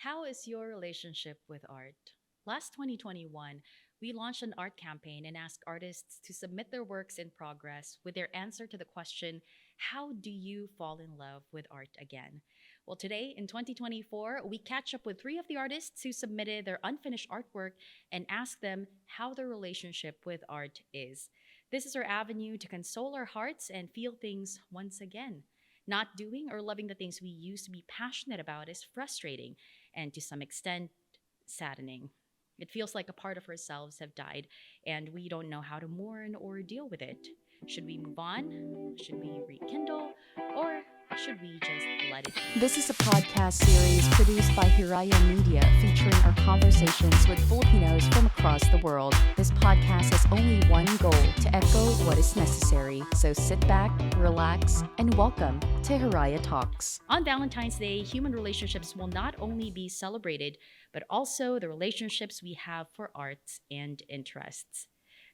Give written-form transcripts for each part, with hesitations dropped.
How is your relationship with art? Last 2021, we launched an art campaign and asked artists to submit their works in progress with their answer to the question, how do you fall in love with art again? Well, today in 2024, we catch up with three of the artists who submitted their unfinished artwork and ask them how their relationship with art is. This is our avenue to console our hearts and feel things once again. Not doing or loving the things we used to be passionate about is frustrating and to some extent saddening. It feels like a part of ourselves have died and we don't know how to mourn or deal with it. Should we move on? Should we rekindle? Or should we just let it be? This is a podcast series produced by Hiraya Media featuring our conversations with Filipinos from across the world. This podcast has only one goal to echo what is necessary. So sit back, relax, and welcome to Hiraya Talks. On Valentine's Day, human relationships will not only be celebrated, but also the relationships we have for arts and interests.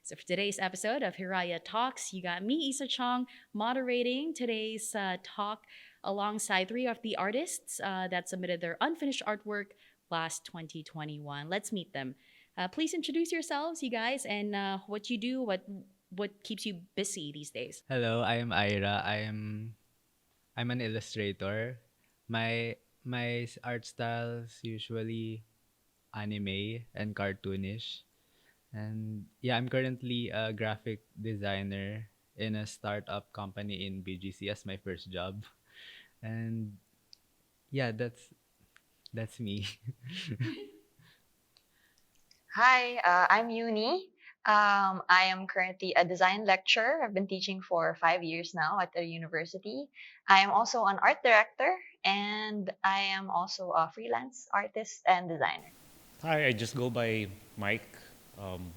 So for today's episode of Hiraya Talks, you got me, Isa Chong, moderating today's talk alongside three of the artists that submitted their unfinished artwork last 2021. Let's meet them. Please introduce yourselves, you guys, and what you do, what keeps you busy these days. Hello, I am Ira. I'm an illustrator. My art styles usually anime and cartoonish. And yeah, I'm currently a graphic designer in a startup company in BGC as my first job. And yeah, that's me. Hi, I'm Yuni. I am currently a design lecturer. I've been teaching for 5 years now at the university. I am also an art director and I am also a freelance artist and designer. Hi, I just go by Mike. Um,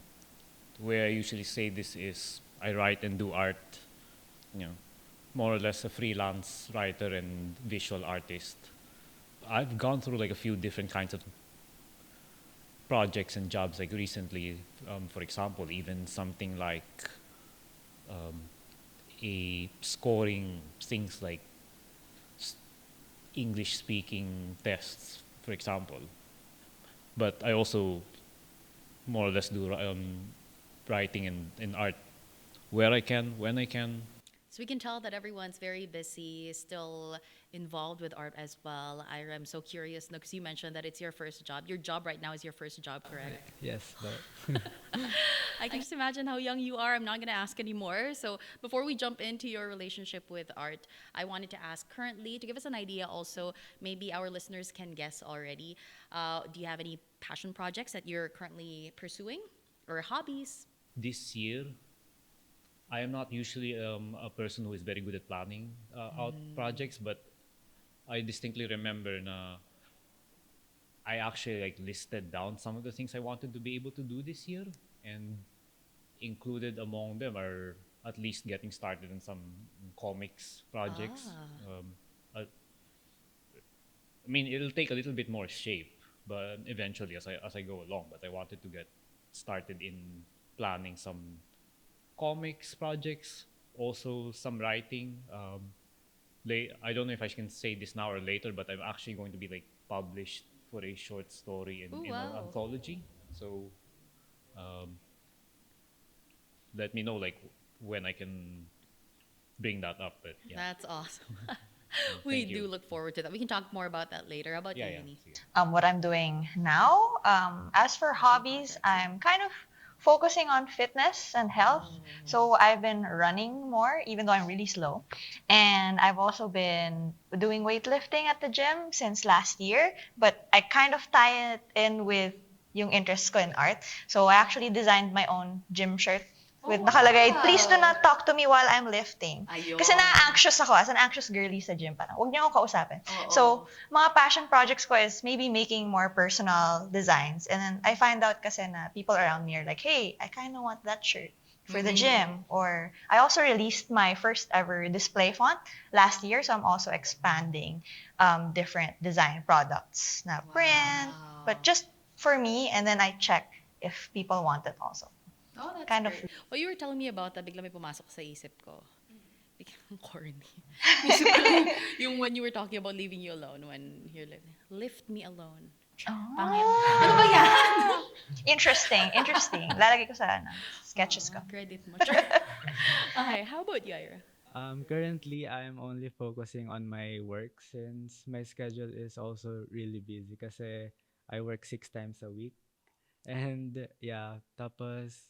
where I usually say this is I write and do art, you know, more or less a freelance writer and visual artist. I've gone through like a few different kinds of projects and jobs like recently, for example, even something like um, a scoring things like s- English speaking tests, for example. But I also more or less do writing and art where I can, when I can. So we can tell that everyone's very busy, still involved with art as well. Ira, I'm so curious because you mentioned that it's your first job. Your job right now is your first job, correct? Yes, but I can just imagine how young you are. I'm not going to ask anymore. So before we jump into your relationship with art, I wanted to ask currently to give us an idea also, maybe our listeners can guess already. Do you have any passion projects that you're currently pursuing or hobbies? This year, I am not usually a person who is very good at planning out projects, but I distinctly remember I actually like listed down some of the things I wanted to be able to do this year, and included among them are at least getting started in some comics projects. Ah. I mean, it'll take a little bit more shape, but eventually as I go along. But I wanted to get started in planning some comics projects, also some writing. I don't know if I can say this now or later, but I'm actually going to be like published for a short story Ooh, in an wow. anthology. So um, let me know like when I can bring that up. But yeah, That's awesome. We thank do you. look forward to that. We can talk more about that later. How about you, Yeah, yeah. Uni? Sige. What I'm doing now, as for hobbies, I'm kind of focusing on fitness and health. So I've been running more, even though I'm really slow. And I've also been doing weightlifting at the gym since last year, but I kind of tie it in with yung interest ko in art. So I actually designed my own gym shirt with nakalagay, please do not talk to me while I'm lifting. Kasi na-anxious ako, as an anxious girly sa gym. Parang, huwag niyo ako kausapin. So, mga passion projects ko is maybe making more personal designs. And then I find out kasi na people around me are like, hey, I kind of want that shirt for the gym. Or I also released my first ever display font last year. So I'm also expanding different design products na print. But just for me, and then I check if people want it also. Oh, that's Kind of great. Well, you were telling me about that, bigla may pumasok sa isip ko. corny. Naisip ko lang yung when you were talking about leaving you alone when you're living. Lift me alone. Pangit. Ano ba yan? Ah! Interesting, interesting. Lalagay ko sa sketches ko. Credit mo. Okay, how about you, Ira? Currently, I'm only focusing on my work since my schedule is also really busy kasi I work 6 times a week. And yeah, tapos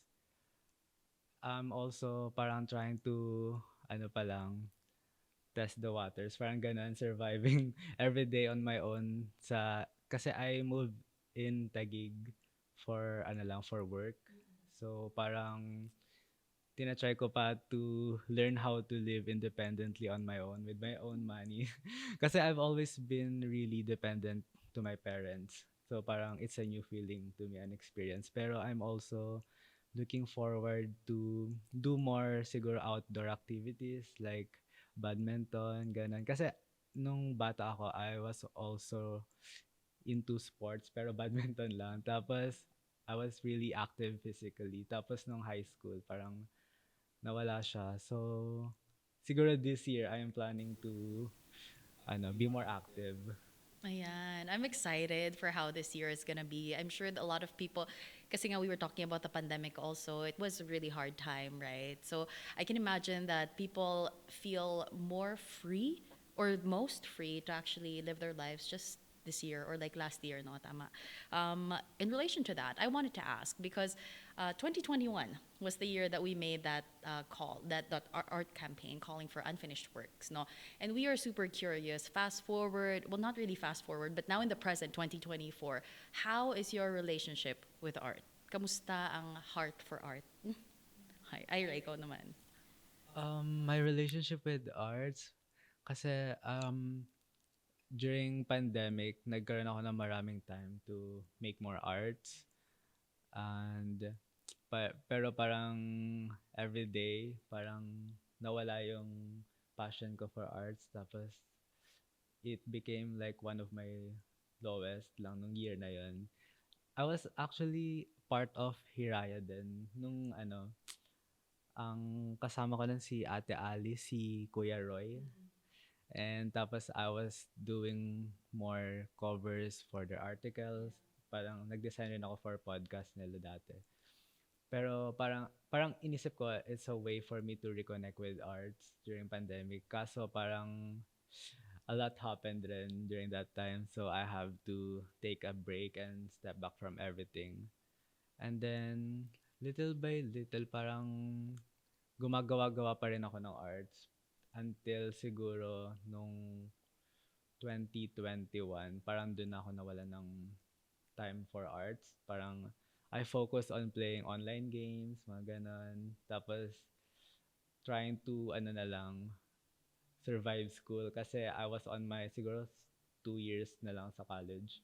I'm also parang trying to, ano pa lang, test the waters. Parang ganun, surviving every day on my own kasi I moved in Taguig for, ano lang, for work. So parang tinatry ko pa to learn how to live independently on my own with my own money. Kasi I've always been really dependent to my parents. So parang it's a new feeling to me, an experience. Pero I'm also looking forward to do more siguro outdoor activities like badminton, ganun. Kasi nung bata ako, I was also into sports pero badminton lang. Tapos I was really active physically. Tapos nung high school, parang nawala siya. So, siguro this year, I am planning to be more active. Ayan. I'm excited for how this year is gonna be. I'm sure that a lot of people, kasi nga we were talking about the pandemic also, it was a really hard time, right? So I can imagine that people feel more free or most free to actually live their lives just this year or like last year, no, tama. In relation to that, I wanted to ask because 2021 was the year that we made that call, that art campaign calling for unfinished works, no? And we are super curious. Fast forward, well, not really fast forward, but now in the present, 2024, how is your relationship with art? Kamusta ang heart for art? Hi, Ira, ikaw naman. My relationship with arts, kasi during pandemic, nagkaroon ako ng maraming time to make more arts. And, pero parang everyday, parang nawala yung passion ko for arts. Tapos, it became like one of my lowest lang nung year na yon. I was actually part of Hiraya din. Nung ang kasama ko nun si Ate Ali, si Kuya Roy. And tapos I was doing more covers for their articles. Parang nag-design rin ako for podcast nila dati. Pero parang inisip ko it's a way for me to reconnect with arts during pandemic. Kaso parang a lot happened rin during that time. So I have to take a break and step back from everything. And then little by little parang gumagawa-gawa pa rin ako ng arts until siguro nung 2021 parang dun ako nawala ng time for arts. Parang I focus on playing online games, mga ganon. Tapos trying to na lang survive school kasi I was on my siguro 2 years na lang sa college.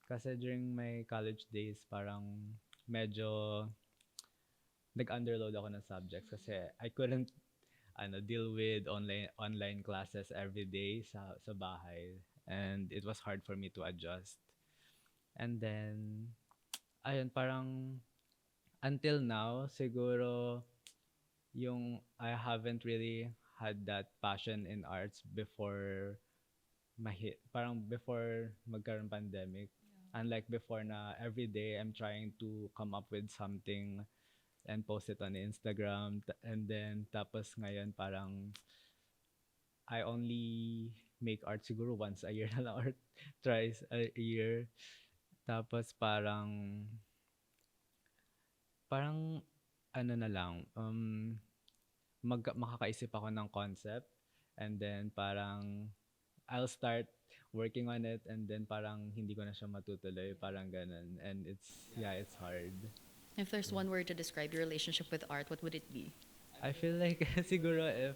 Kasi during my college days parang medyo nag-underload ako ng subjects kasi I couldn't deal with online classes every day sa bahay, and it was hard for me to adjust. And then ayun parang until now siguro yung I haven't really had that passion in arts before parang before magkaroon pandemic. Unlike before na every day I'm trying to come up with something and post it on Instagram. And then, tapos ngayon parang I only make art siguro once a year na lang or twice a year. Tapos parang na lang, makakaisip ako ng concept and then parang I'll start working on it and then parang hindi ko na siya matutuloy, parang ganun. And it's hard. If there's one word to describe your relationship with art, what would it be? I feel like siguro if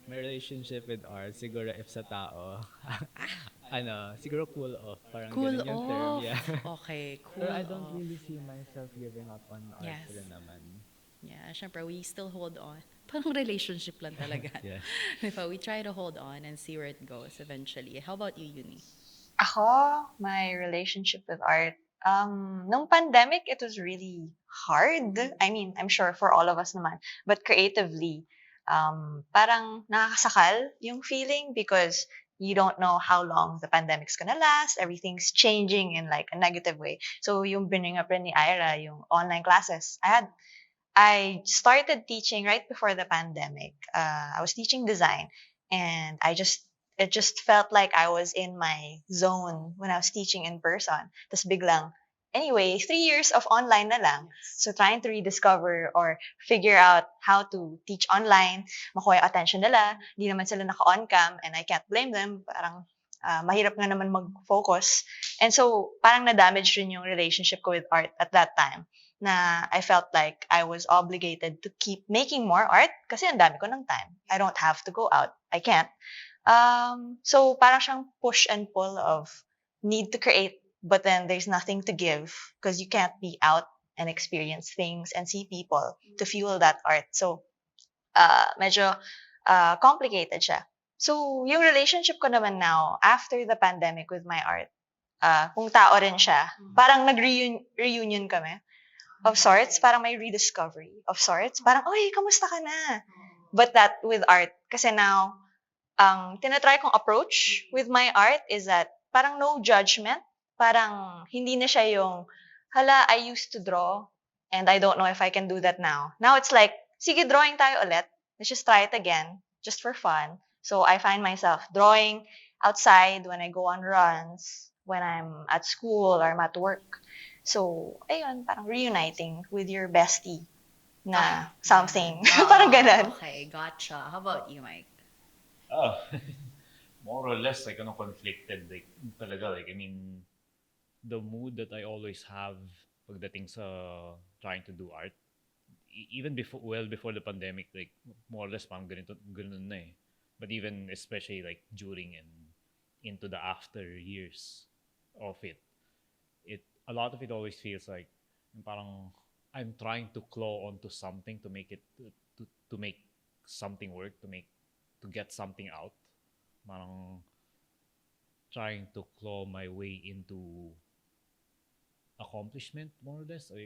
my relationship with art, siguro if sa tao, siguro cool off. Parang Cool ganun yung term. off. Yeah. Okay, cool Pero I don't off. really see myself giving up on art Yes. rin naman. Yeah, syempre, we still hold on. Parang relationship lang talaga. Yeah. Diba? We try to hold on and see where it goes eventually. How about you, Yuni? Ako, my relationship with art. Nung pandemic, it was really hard. I mean, I'm sure for all of us naman. But creatively, parang nakakasakal yung feeling because you don't know how long the pandemic's gonna last. Everything's changing in like a negative way. So yung bring up rin ni Ira, yung online classes. I started teaching right before the pandemic. I was teaching design, and it just felt like I was in my zone when I was teaching in person. Tapos biglang, anyway, 3 years of online na lang. So trying to rediscover or figure out how to teach online, makuha yung attention nila. Di naman sila naka-on cam, and I can't blame them. Parang mahirap nga naman mag-focus. And so parang na-damage rin yung relationship ko with art at that time na I felt like I was obligated to keep making more art kasi ang dami ko ng time. I don't have to go out. I can't. So parang siyang push and pull of need to create, but then there's nothing to give because you can't be out and experience things and see people to fuel that art. So medyo complicated siya. So yung relationship ko naman now after the pandemic with my art, kung tao rin siya, parang nag-reunion kami of sorts, parang may rediscovery of sorts. Parang, oy, kamusta ka na? But that with art, kasi now, ang tinatry kong approach with my art is that parang no judgment. Parang hindi na siya yung, hala, I used to draw and I don't know if I can do that now. Now it's like, sige, drawing tayo ulit. Let's just try it again, just for fun. So I find myself drawing outside when I go on runs, when I'm at school or I'm at work. So, ayun, parang reuniting with your bestie na something. Parang ganun. Okay, gotcha. How about you, Mike? Oh, more or less like conflicted like talaga like I mean the mood that I always have pagdating sa trying to do art even before the pandemic like more or less parang ganun na eh. But even especially like during and into the after years of it a lot of it always feels like parang I'm trying to claw onto something to make it to make something work to get something out. Parang trying to claw my way into accomplishment more or less or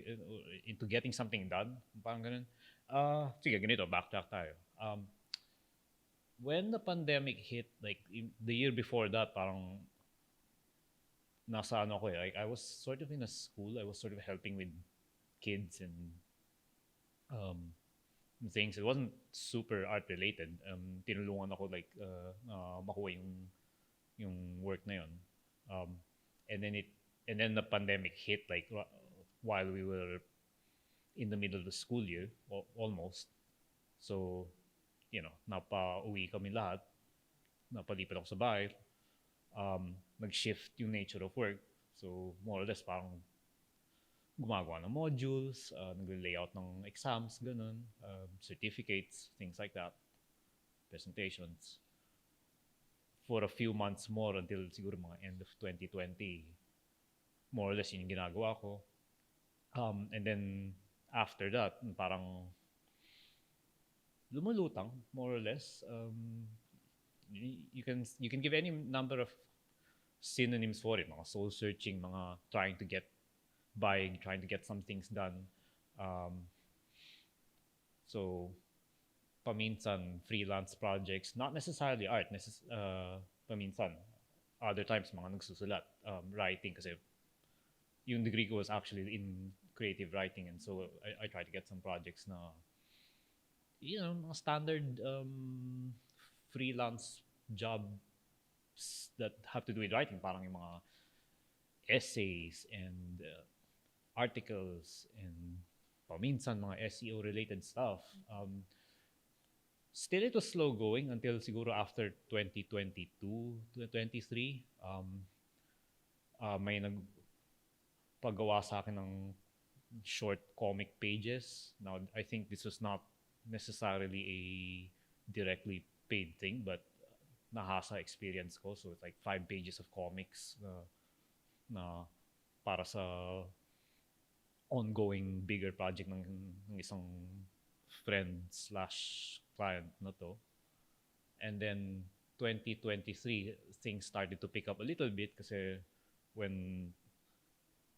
into getting something done. Parang ganun. Sige, ganito, backtrack tayo. When the pandemic hit, like the year before that, parang nasa ano ko eh. Like, I was sort of in a school. I was sort of helping with kids and things. It wasn't super art related. Tinulungan ako like makuha yung work na yun. And then the pandemic hit like while we were in the middle of the school year almost. So, you know, napa-uwi kami lahat. Napalipat ako sa bahay. Nag-shift yung nature of work. So, more or less, parang gumagawa ng modules, nag-layout ng exams, ganun, certificates, things like that, presentations. For a few months more until siguro mga end of 2020, more or less yun yung ginagawa ko. And then, after that, parang lumulutang, more or less. You can give any number of synonyms for it, mga soul searching, mga trying to get by, trying to get some things done. So paminsan freelance projects, not necessarily art, paminsan other times mga nagsusulat, writing kasi yung degree ko was actually in creative writing, and so I try to get some projects na you know mga standard freelance jobs that have to do with writing, parang yung mga essays and articles and paminsan mga SEO related stuff. Still it was slow going until siguro after 2022 to 23. May nagpagawa sa akin ng short comic pages. Now, I think this was not necessarily a directly paid thing, but nahasa experience ko. So it's like 5 pages of comics na para sa ongoing bigger project ng isang friend slash client na to. And then 2023, things started to pick up a little bit kasi when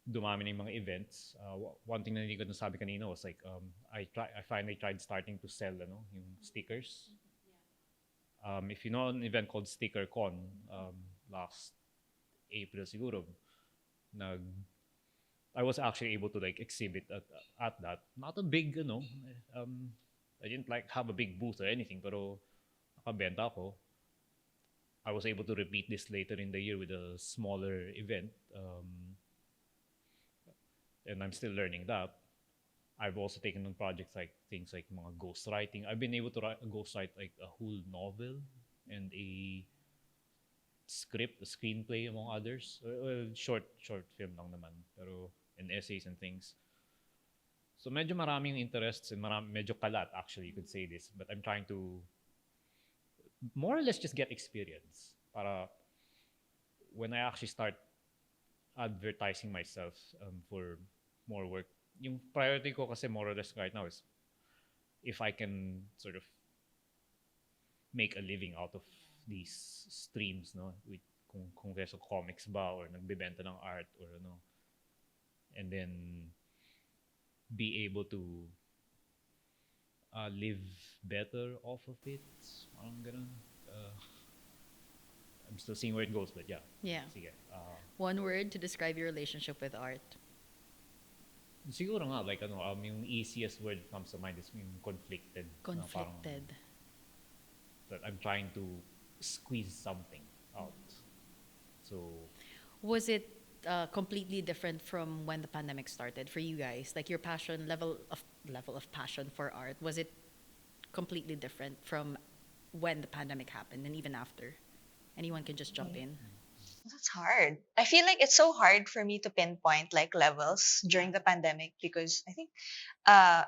dumami na yung mga events. One thing na hindi ko nasabi kanina was like, I finally tried starting to sell yung stickers. If you know an event called StickerCon, last April siguro, nag I was actually able to like exhibit at that. Not a big, I didn't like have a big booth or anything, pero nakabenta ako. I was able to repeat this later in the year with a smaller event, and I'm still learning that. I've also taken on projects like things like mga ghostwriting. I've been able to ghostwrite like a whole novel and a script, a screenplay among others. Well, short film lang naman, pero and essays and things. So medyo maraming interests and medyo kalat actually, you could say this, but I'm trying to more or less just get experience para when I actually start advertising myself for more work. Yung priority ko kasi more or less right now is if I can sort of make a living out of these streams, no? With kung keso comics ba or nagbebenta ng art or and then be able to live better off of it. Parang ganun. I'm still seeing where it goes, but yeah. Yeah. Sige. One word to describe your relationship with art. Siguro nga, like yung easiest word that comes to mind is yung conflicted. Conflicted. That I'm trying to squeeze something out. So, Was it completely different from when the pandemic started for you guys? Like your passion level of passion for art, was it completely different from when the pandemic happened and even after? Anyone can just jump in. That's hard. I feel like it's so hard for me to pinpoint like levels during the pandemic because I think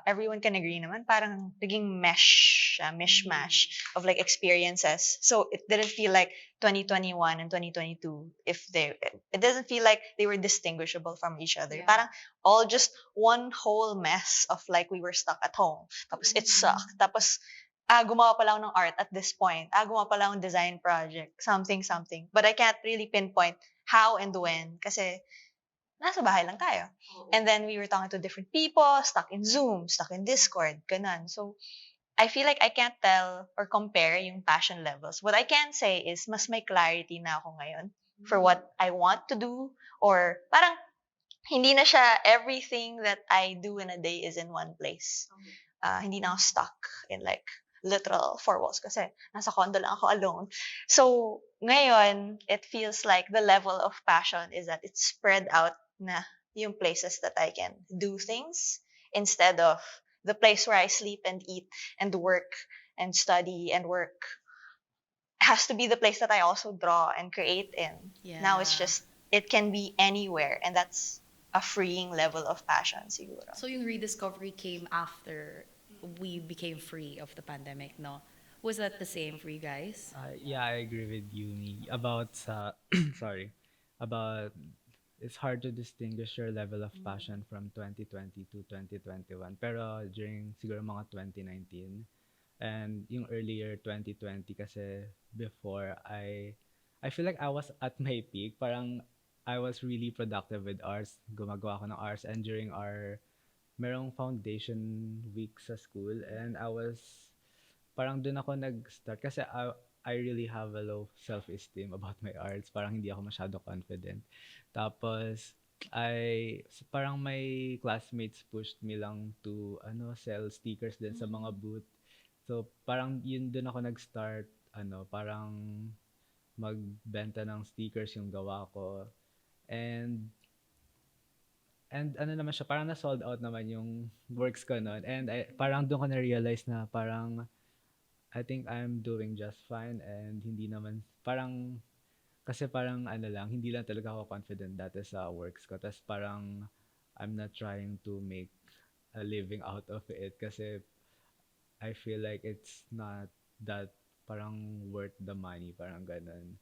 everyone can agree naman parang naging mishmash of like experiences. So it didn't feel like 2021 and 2022 if they it doesn't feel like they were distinguishable from each other. Yeah. Parang all just one whole mess of like we were stuck at home. Tapos it sucked. Tapos gumawa pa lang ng art at this point. Gumawa pa lang ng design project. Something, something. But I can't really pinpoint how and when kasi nasa bahay lang tayo. And then we were talking to different people, stuck in Zoom, stuck in Discord, ganun. So, I feel like I can't tell or compare yung passion levels. What I can say is mas may clarity na ako ngayon for what I want to do or parang hindi na siya everything that I do in a day is in one place. Hindi na ako stuck in like literal four walls kasi nasa condo lang ako alone. So, ngayon, it feels like the level of passion is that it's spread out na yung places that I can do things instead of the place where I sleep and eat and work and study and work has to be the place that I also draw and create in. Yeah. Now it's just, it can be anywhere and that's a freeing level of passion siguro. So yung rediscovery came after we became free of the pandemic, no? Was that the same for you guys? Yeah, I agree with Yuni about sorry, about it's hard to distinguish your level of passion from 2020 to 2021. Pero during siguro mga 2019 and yung earlier 2020 kasi before I feel like I was at my peak. Parang I was really productive with arts. Gumagawa ako ng arts and during our merong foundation week sa school and I was parang doon ako nag-start kasi I really have a low self-esteem about my arts. Parang hindi ako masyado confident. Tapos parang my classmates pushed me lang to sell stickers din sa mga booth. So parang yun doon ako nag-start parang magbenta ng stickers yung gawa ko. And ano naman siya, parang na-sold out naman yung works ko noon. And parang doon ko na-realize na parang I think I'm doing just fine and hindi naman, parang, kasi parang hindi lang talaga ako confident dati sa works ko. Tapos parang I'm not trying to make a living out of it kasi I feel like it's not that parang worth the money, parang ganun.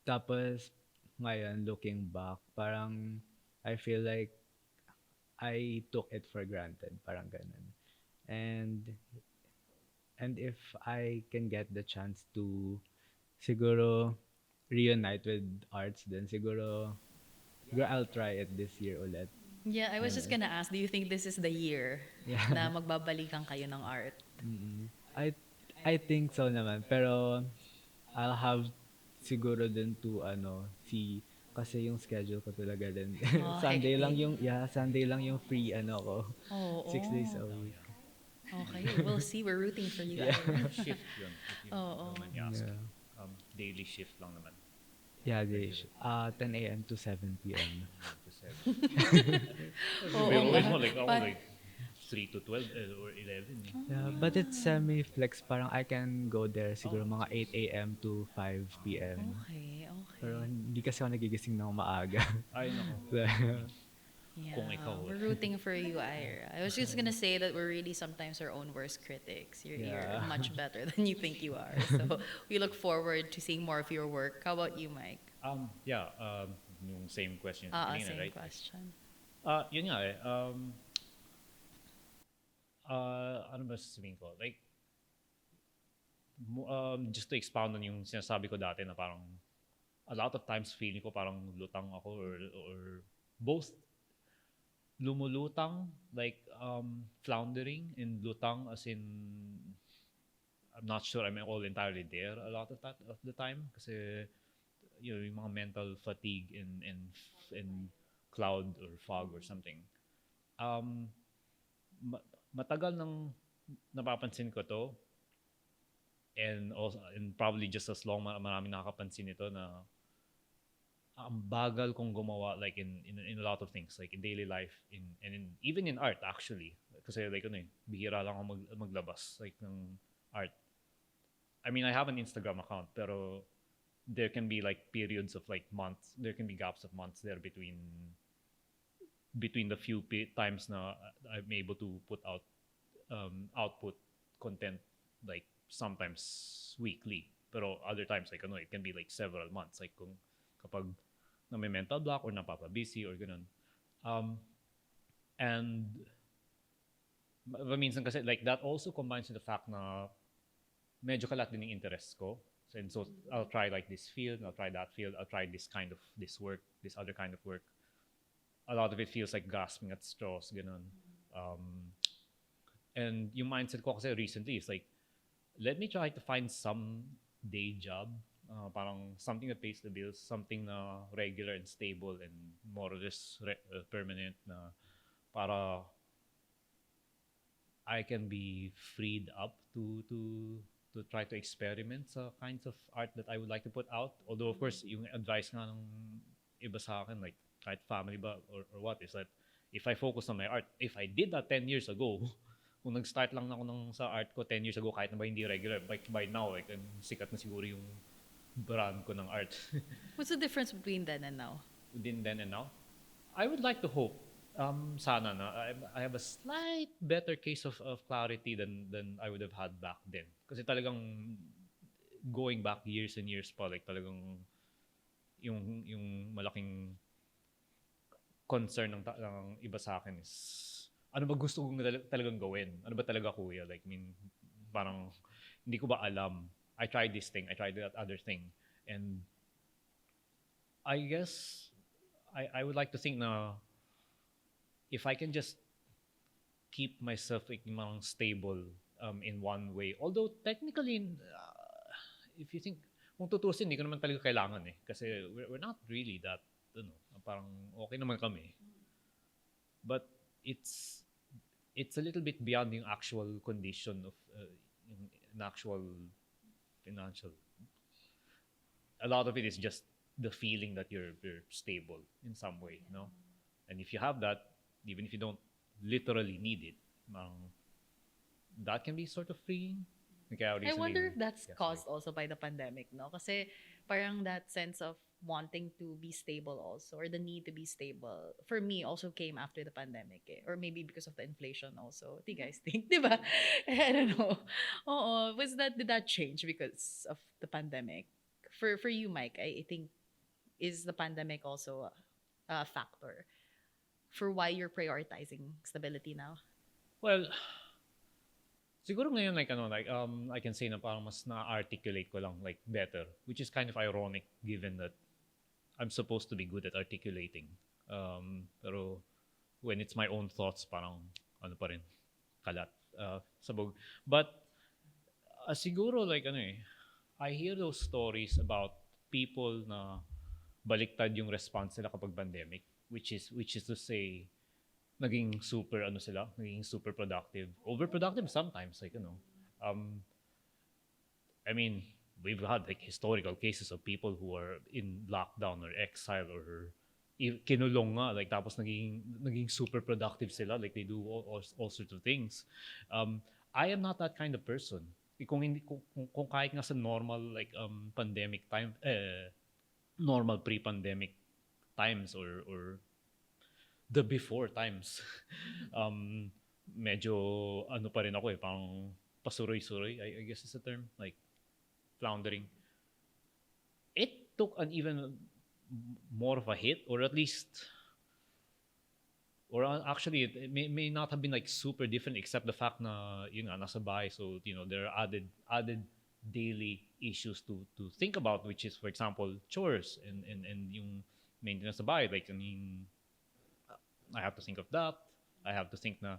Tapos ngayon, looking back, parang I feel like I took it for granted, parang ganun. And if I can get the chance to siguro reunite with arts then siguro Siguro I'll try it this year ulit. Yeah, I was just gonna ask, do you think this is the year Yeah. na magbabalikan kayo ng art? Mm. I think so naman. Pero I'll have siguro din to see kasi yung schedule ko talaga din. Oh, hectic. Sunday lang yung free ko. Oo. 6 days a week. Okay, we'll see. We're rooting for you, Yeah. Ira. Shift yun. If you Oo. don't mind me asking. Yeah. Daily shift lang naman. Yeah, 10 a.m. to 7 p.m. To 7. Oo Pero nga. ako Pa- like 3 to 12 or 11. Eh. Yeah, but it's semi-flex. Parang I can go there siguro mga 8 a.m. to 5 p.m. Okay, Pero okay. hindi kasi ako nagigising ng maaga. Ay, nako. Yeah, Kung ikaw, we're rooting for you, Ira. I was just gonna say that we're really sometimes our own worst critics. You're Yeah. much better than you think you are. So we look forward to seeing more of your work. How about you, Mike? Yeah, yung same question Ah, kanina, same right? question. Yun nga eh. Ano ba sasabihin ko? Like, just to expound on yung sinasabi ko dati na parang a lot of times feeling ko parang lutang ako or both lumulutang, like floundering, and lutang as in I'm not sure I'm all entirely there a lot of that of the time kasi yung mga mental fatigue and cloud or fog or something. Um, Matagal nang napapansin ko to, and also and probably just as long maraming nakakapansin nito na ang bagal kong gumawa like in a lot of things like in daily life even in art actually kasi like bihira lang ako maglabas like ng art. I mean I have an Instagram account pero there can be like periods of like months, there can be gaps of months there between the few times na I'm able to put out output content like sometimes weekly pero other times like it can be like several months like kung kapag na may mental block or napapa-busy or ganun. And minsan kasi like that also combines with the fact na medyo kalat din yung interests ko. So I'll try like this field, I'll try that field, I'll try this work, this other kind of work. A lot of it feels like grasping at straws, ganun. And yung mindset ko kasi recently is like, let me try to find some day job, parang something that pays the bills, something na regular and stable and more or less permanent na para I can be freed up to try to experiment sa kinds of art that I would like to put out. Although of course, yung advice nga ng iba sa akin, like kahit family ba or what, is that if I focus on my art, if I did that 10 years ago, kung nag-start lang ako sa art ko 10 years ago, kahit na ba hindi regular, like by now, like, sikat na siguro yung brand ko ng art. What's the difference between then and now? Within then and now, I would like to hope, sana na I have a slight better case of clarity than I would have had back then. Kasi talagang going back years and years pa, like talagang yung malaking concern ng iba sa akin is ano ba gusto kong talagang gawin? Ano ba talaga kuya? Like, I mean, parang hindi ko ba alam? I tried this thing, I tried that other thing. And I guess I would like to think na if I can just keep myself like, stable in one way. Although technically, if you think, kung tutusin, hindi ko naman talaga kailangan eh. Kasi we're not really that, parang okay naman kami. But it's a little bit beyond yung actual condition of an actual financial. A lot of it is just the feeling that you're stable in some way, no? And if you have that, even if you don't literally need it, that can be sort of freeing. Kaya I recently, wonder if that's yes, caused also by the pandemic, no? Kasi parang that sense of wanting to be stable also, or the need to be stable, for me also came after the pandemic eh. Or maybe because of the inflation also. What do you guys think? Diba? I don't know. Oo. Did that change because of the pandemic? For you, Mike, I think, is the pandemic also a factor for why you're prioritizing stability now? Well, siguro ngayon I can say na parang mas na-articulate ko lang like better, which is kind of ironic given that I'm supposed to be good at articulating. Pero when it's my own thoughts, parang ano pa rin, kalat. Sabog. But siguro like ano eh, I hear those stories about people na baliktad yung response nila kapag pandemic, which is to say naging super ano sila, naging super productive, overproductive sometimes, like um I mean, we've had like historical cases of people who are in lockdown or exile or kinulong nga, like tapos naging super productive sila, like they do all sorts of things. I am not that kind of person. Kung hindi kung kahit nga sa normal like pandemic time normal pre-pandemic times or the before times medyo ano pa rin ako eh, parang pasuroy-suroy, I guess is the term, like floundering. It took an even more of a hit, or at least, or actually, it may not have been like super different, except the fact na yun nga nasa bahay, so there are added daily issues to think about, which is, for example, chores and yung maintenance sa bahay, like I mean, I have to think of that. I have to think na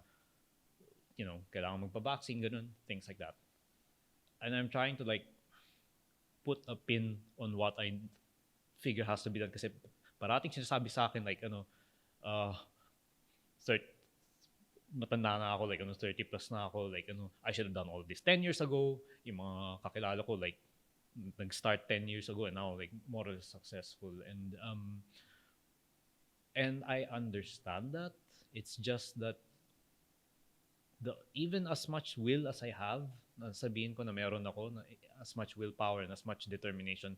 kailangan magpa-vaccine, ganun, things like that. And I'm trying to like put a pin on what I figure has to be done, kasi parating sinasabi sa akin like third matanda na ako, like 30 plus na ako, like I should have done all this 10 years ago. Yung mga kakilala ko like nag-start 10 years ago and now like more or less successful, and I understand that. It's just that even as much will as I have, sabihin ko na meron ako na as much willpower and as much determination,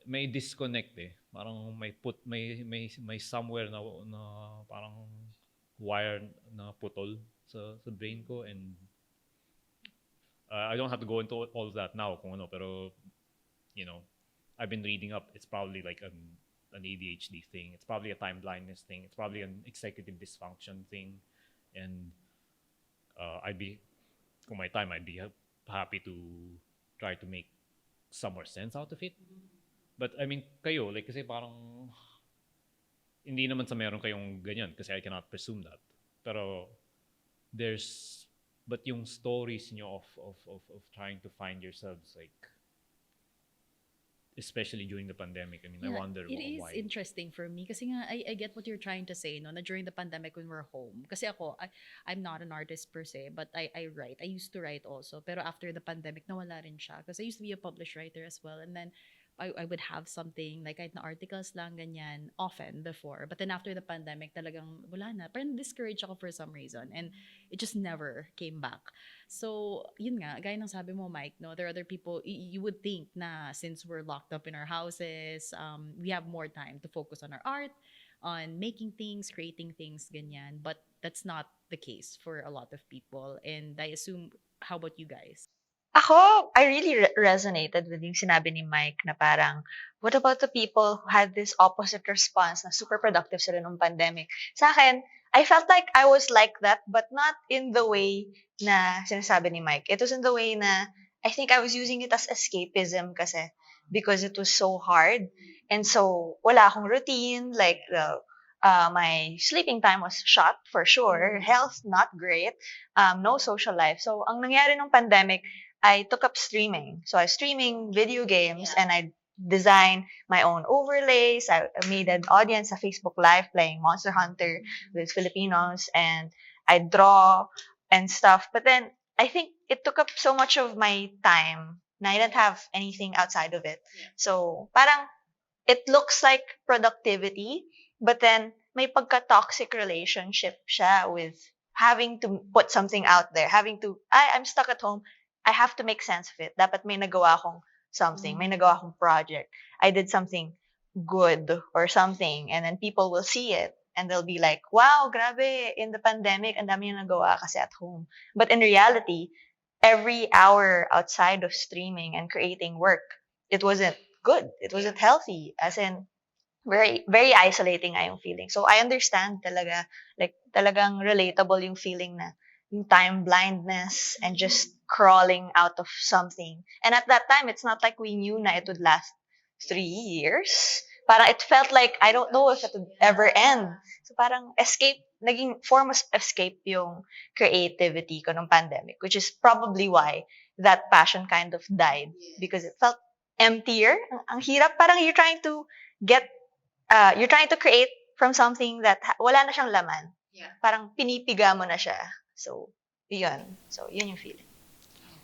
may disconnect eh. Parang may somewhere na parang wire na putol sa brain ko, and I don't have to go into all of that now kung ano, pero I've been reading up. It's probably like an ADHD thing. It's probably a time blindness thing. It's probably an executive dysfunction thing, and kung may time, I'd be happy to try to make some more sense out of it. But I mean, kayo, like, kasi parang hindi naman sa meron kayong ganyan, kasi I cannot presume that. Pero but yung stories niyo of trying to find yourselves, like, especially during the pandemic, I mean, I wonder it is why. interesting for me kasi nga I get what you're trying to say, no, na during the pandemic when we're home. Kasi ako, I'm not an artist per se, but I write. I used to write also. Pero after the pandemic, nawala rin siya. Because I used to be a published writer as well. And then I would have something, like kahit na articles lang, ganyan, often before. But then after the pandemic, talagang wala na. Parang discouraged ako for some reason. And it just never came back. So, yun nga, gaya ng sabi mo, Mike, no, there are other people, you would think na since we're locked up in our houses, we have more time to focus on our art, on making things, creating things, ganyan. But that's not the case for a lot of people. And I assume, how about you guys? Ako, I really resonated with yung sinabi ni Mike na parang, what about the people who had this opposite response na super productive sila nung pandemic? Sa akin, I felt like I was like that, but not in the way na sinasabi ni Mike. It was in the way na I think I was using it as escapism kasi because it was so hard. And so, wala akong routine, like, my sleeping time was shot for sure. Health, not great. No social life. So, ang nangyari nung pandemic, I took up streaming. So I was streaming video games and I designed my own overlays. I made an audience sa Facebook Live playing Monster Hunter with Filipinos, and I draw and stuff. But then I think it took up so much of my time na I didn't have anything outside of it. So parang it looks like productivity, but then may pagka-toxic relationship siya with having to put something out there, I'm stuck at home. I have to make sense of it. Dapat may nagawa akong something, may nagawa akong project. I did something good or something, and then people will see it and they'll be like, wow, grabe, in the pandemic, ang dami yung nagawa kasi at home. But in reality, every hour outside of streaming and creating work, it wasn't good. It wasn't healthy. As in, very, very isolating nga yung feeling. So I understand talaga, like, talagang relatable yung feeling na yung time blindness and just crawling out of something. And at that time, it's not like we knew na it would last 3 years. parang it felt like I don't know if it would ever end. So parang escape, naging form of escape yung creativity ko nung pandemic, which is probably why that passion kind of died because it felt emptier. Ang hirap, parang get, you're trying to create from something that wala na siyang laman. Parang pinipiga mo na siya. So, yun. So, yun yung feeling.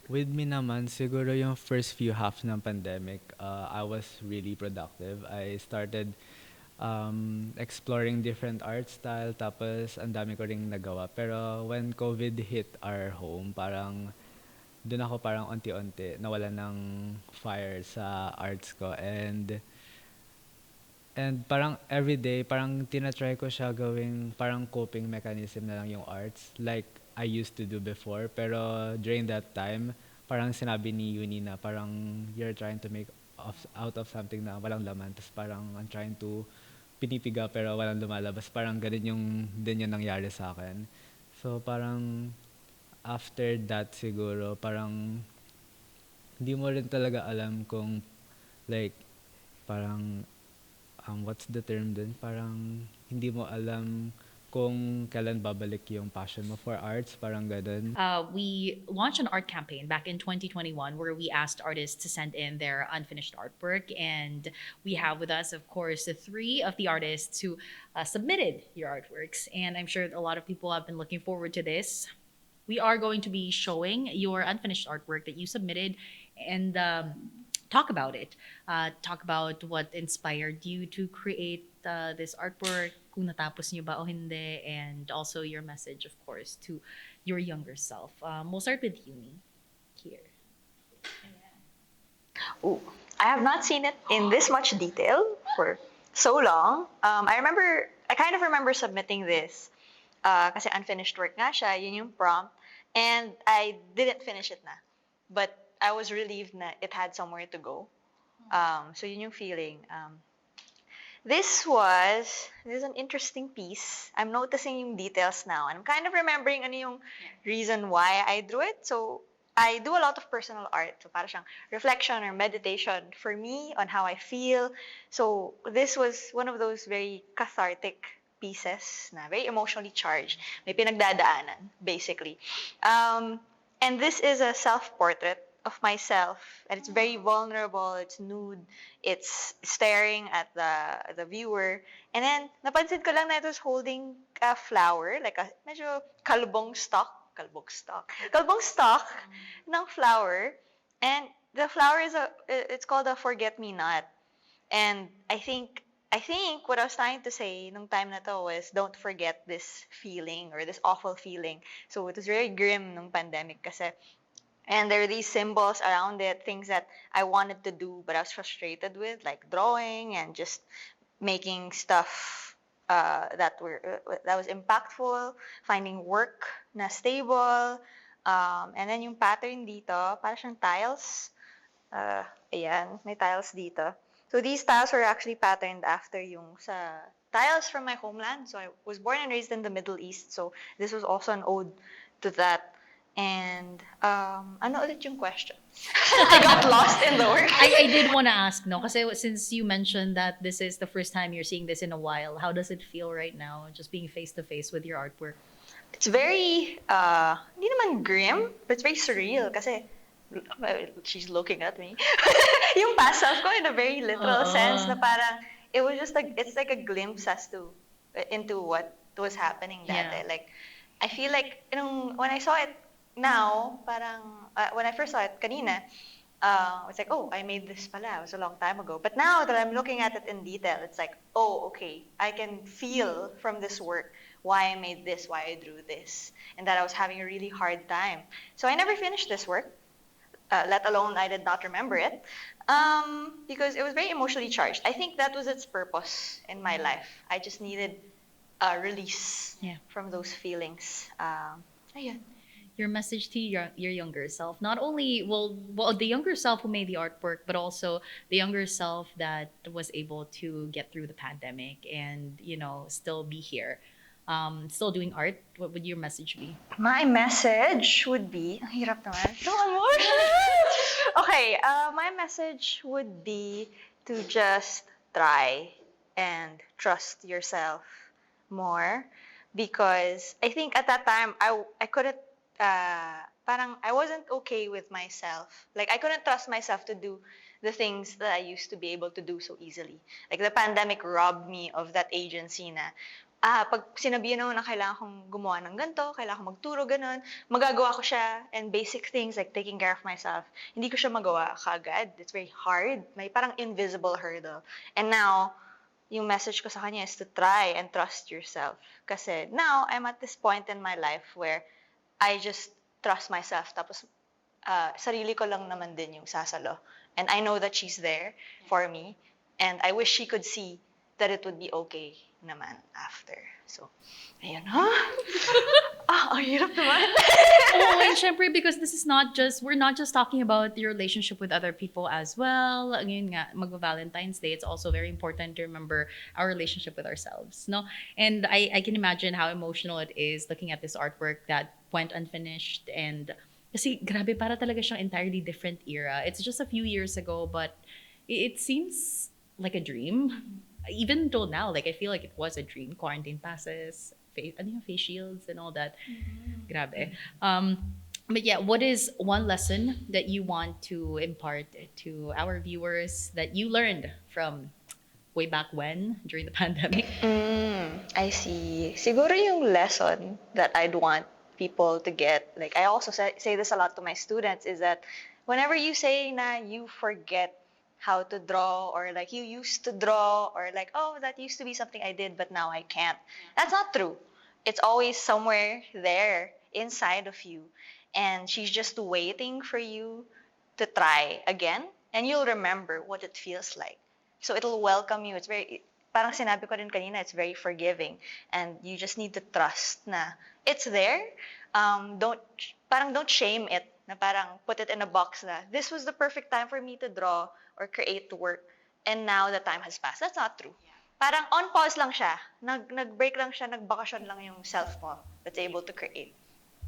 With me naman, siguro yung first few halves ng pandemic, I was really productive. I started exploring different art style, tapos ang dami ko ring nagawa. Pero when COVID hit our home, parang doon ako parang unti-unti nawala ng fire sa arts ko. And parang everyday, parang tinatry ko siya gawing parang coping mechanism na lang yung arts like I used to do before. Pero during that time, parang sinabi ni Yuni na parang you're trying to make out of something na walang laman. Tapos parang I'm trying to pinipiga pero walang lumalabas. Parang ganun yung din yung nangyari sa akin. So parang after that siguro, parang hindi mo rin talaga alam kung like parang what's the term dun? Parang hindi mo alam kung kailan babalik yung passion mo for arts, parang ganun. We launched an art campaign back in 2021 where we asked artists to send in their unfinished artwork. And we have with us, of course, the three of the artists who submitted your artworks. And I'm sure a lot of people have been looking forward to this. We are going to be showing your unfinished artwork that you submitted and talk about it. Talk about what inspired you to create this artwork, kung natapos niyo ba o hindi, and also your message, of course, to your younger self. We'll start with Yuni here. Ooh, I have not seen it in this much detail for so long. I kind of remember submitting this kasi unfinished work nga siya, yun yung prompt, and I didn't finish it na. But I was relieved na it had somewhere to go. So yun yung feeling. This is an interesting piece. I'm noticing yung details now. And I'm kind of remembering ano yung reason why I drew it. So I do a lot of personal art. So para siyang reflection or meditation for me on how I feel. So this was one of those very cathartic pieces na very emotionally charged. May pinagdadaanan, basically. And this is a self-portrait of myself, and it's very vulnerable, it's nude, it's staring at the viewer. And then, napansin ko lang na it was holding a flower, like a medyo kalbong stalk ng flower. And the flower it's called a forget-me-not. And I think what I was trying to say nung time na to was don't forget this feeling or this awful feeling. So it was very grim nung pandemic kasi. And there are these symbols around it, things that I wanted to do but I was frustrated with, like drawing and just making stuff that was impactful, finding work na stable, and then yung pattern dito, para siyang tiles. Ayan, may tiles dito. So these tiles were actually patterned after yung sa tiles from my homeland. So I was born and raised in the Middle East. So this was also an ode to that. And ano ulit yung question? I got lost in the work. I did want to ask, no, kasi since you mentioned that this is the first time you're seeing this in a while, how does it feel right now, just being face to face with your artwork? It's very, hindi naman grim, but it's very surreal kasi she's looking at me. Yung past self ko in a very literal sense na parang it was just like it's like a glimpse as to into what was happening that day. Like I feel like when I saw it now, parang when I first saw it kanina, it's like, oh, I made this pala. It was a long time ago. But now that I'm looking at it in detail, it's like, oh, okay, I can feel from this work why I made this, why I drew this, and that I was having a really hard time. So I never finished this work, let alone I did not remember it, because it was very emotionally charged. I think that was its purpose in my life. I just needed a release from those feelings. Ayun. Your message to your younger self, not only well the younger self who made the artwork, but also the younger self that was able to get through the pandemic and still be here, still doing art. What would your message be? My message would be, ang hirap naman. So emotional. Okay, my message would be to just try. and trust yourself more, because I think at that time I couldn't parang I wasn't okay with myself. Like I couldn't trust myself to do the things that I used to be able to do so easily. Like the pandemic robbed me of that agency na pag sinabihan ako na kailangan kong gumawa ng ganito, kailangan kong magturo, ganun, magagawa ko siya, and basic things like taking care of myself, hindi ko siya magawa kaagad. It's very hard. May parang invisible hurdle. And now, yung message ko sa kanya is to try and trust yourself. Kasi now, I'm at this point in my life where I just trust myself. Tapos, sarili ko lang naman din yung sasalo. And I know that she's there for me. And I wish she could see that it would be okay naman after. So, ayun, ha? Ang hirap naman. Oh, and syempre, because this is not just, we're not just talking about your relationship with other people as well. Ngayon nga, Valentine's Day, it's also very important to remember our relationship with ourselves, no? And I can imagine how emotional it is looking at this artwork that went unfinished. And kasi grabe, para talaga siyang entirely different era. It's just a few years ago, but it seems like a dream. Even till now, like I feel like it was a dream. Quarantine passes, face shields and all that. Grabe. But yeah, what is one lesson that you want to impart to our viewers that you learned from way back when during the pandemic? I see. Siguro yung lesson that I'd want people to get, like I also say this a lot to my students, is that whenever you say na you forget how to draw, or like you used to draw, or like, oh, that used to be something I did but now I can't, that's not true. It's always somewhere there inside of you, and she's just waiting for you to try again, and you'll remember what it feels like. So it'll welcome you. It's very, parang sinabi ko rin kanina, it's very forgiving. And you just need to trust na it's there. Don't shame it. Na parang put it in a box na this was the perfect time for me to draw or create work. And now the time has passed. That's not true. Parang on pause lang siya. Nag-break lang siya, nagbakasyon lang yung self mo that's able to create.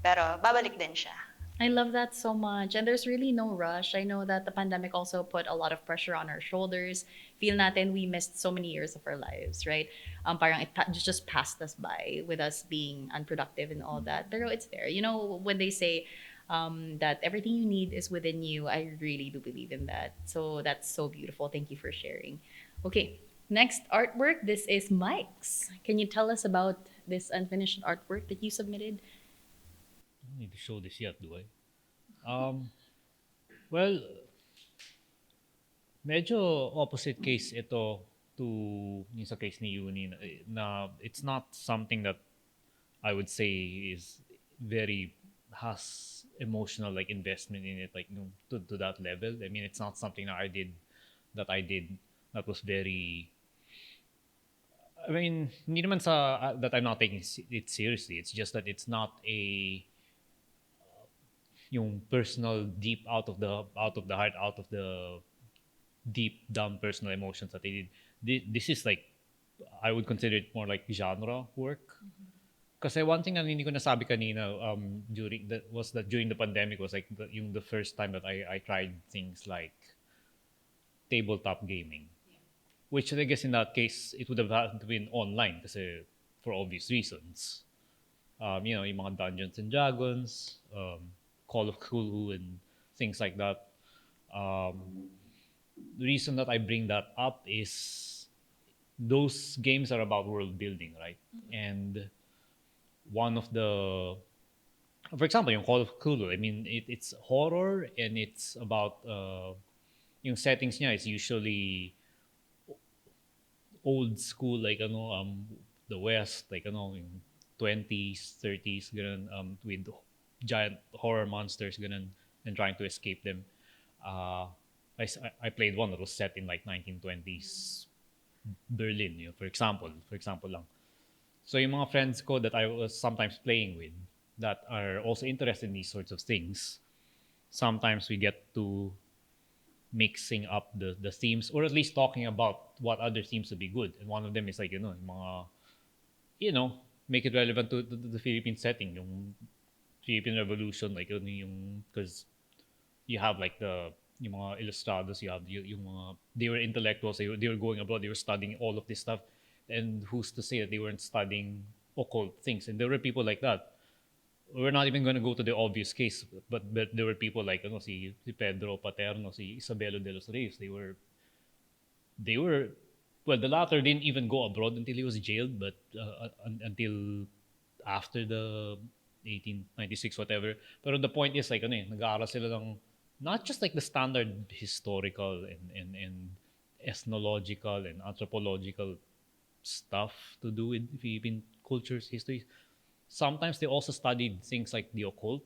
Pero babalik din siya. I love that so much. And there's really no rush. I know that the pandemic also put a lot of pressure on our shoulders. Feel natin we missed so many years of our lives, right? Parang it just passed us by with us being unproductive and all that. Pero it's there. You know, when they say that everything you need is within you, I really do believe in that. So that's so beautiful. Thank you for sharing. Okay, next artwork. This is Mike's. Can you tell us about this unfinished artwork that you submitted? I don't need to show this yet, do I? Well, medyo opposite case ito to yung sa case ni Yuni na it's not something that I would say is very has emotional like investment in it, like to that level. I mean, it's not something that I did that was very. I mean, hindi naman sa that I'm not taking it seriously. It's just that it's not a yung personal deep out of the heart, out of the deep down personal emotions that they did. This is like, I would consider it more like genre work. Kasi one thing na hindi ko nasabi kanina during the pandemic was like the first time that I tried things like tabletop gaming, which I guess in that case it would have had to been online kasi for obvious reasons. Yung mga Dungeons and Dragons, Call of Cthulhu and things like that. The reason that I bring that up is those games are about world building, right? And one of the, for example, yung Call of Cthulhu, I mean, it's horror and it's about, yung settings niya is usually old school, like the West, like yung 20s, 30s, ganun, with giant horror monsters, ganun, and trying to escape them. I played one that was set in like 1920s Berlin, for example lang. So yung mga friends ko that I was sometimes playing with that are also interested in these sorts of things, sometimes we get to mixing up the themes, or at least talking about what other themes would be good. And one of them is like, mga, make it relevant to the Philippine setting, yung Philippine Revolution, like yung, because you have like the yung mga ilustrados, you have yung mga, they were intellectuals, they were going abroad, they were studying all of this stuff. And who's to say that they weren't studying occult things? And there were people like that. We're not even going to go to the obvious case, but there were people like si Pedro Paterno, si Isabelo de los Reyes. They were well, the latter didn't even go abroad until he was jailed, but until after the 1896 whatever. But the point is like nag-aaral sila ng not just like the standard historical and ethnological and anthropological stuff to do with Philippine cultures, history. Sometimes they also studied things like the occult,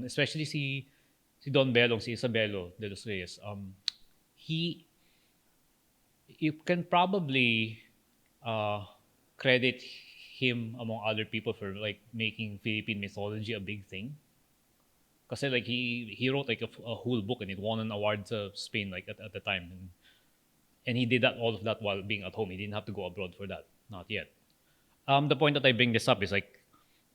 especially si Don Belong, si Isabelo de los Reyes. He You can probably uh, credit him among other people for like making Philippine mythology a big thing. Because like he wrote like a whole book and it won an award to Spain like at the time, and he did that all of that while being at home. He didn't have to go abroad for that, not yet. The point that I bring this up is like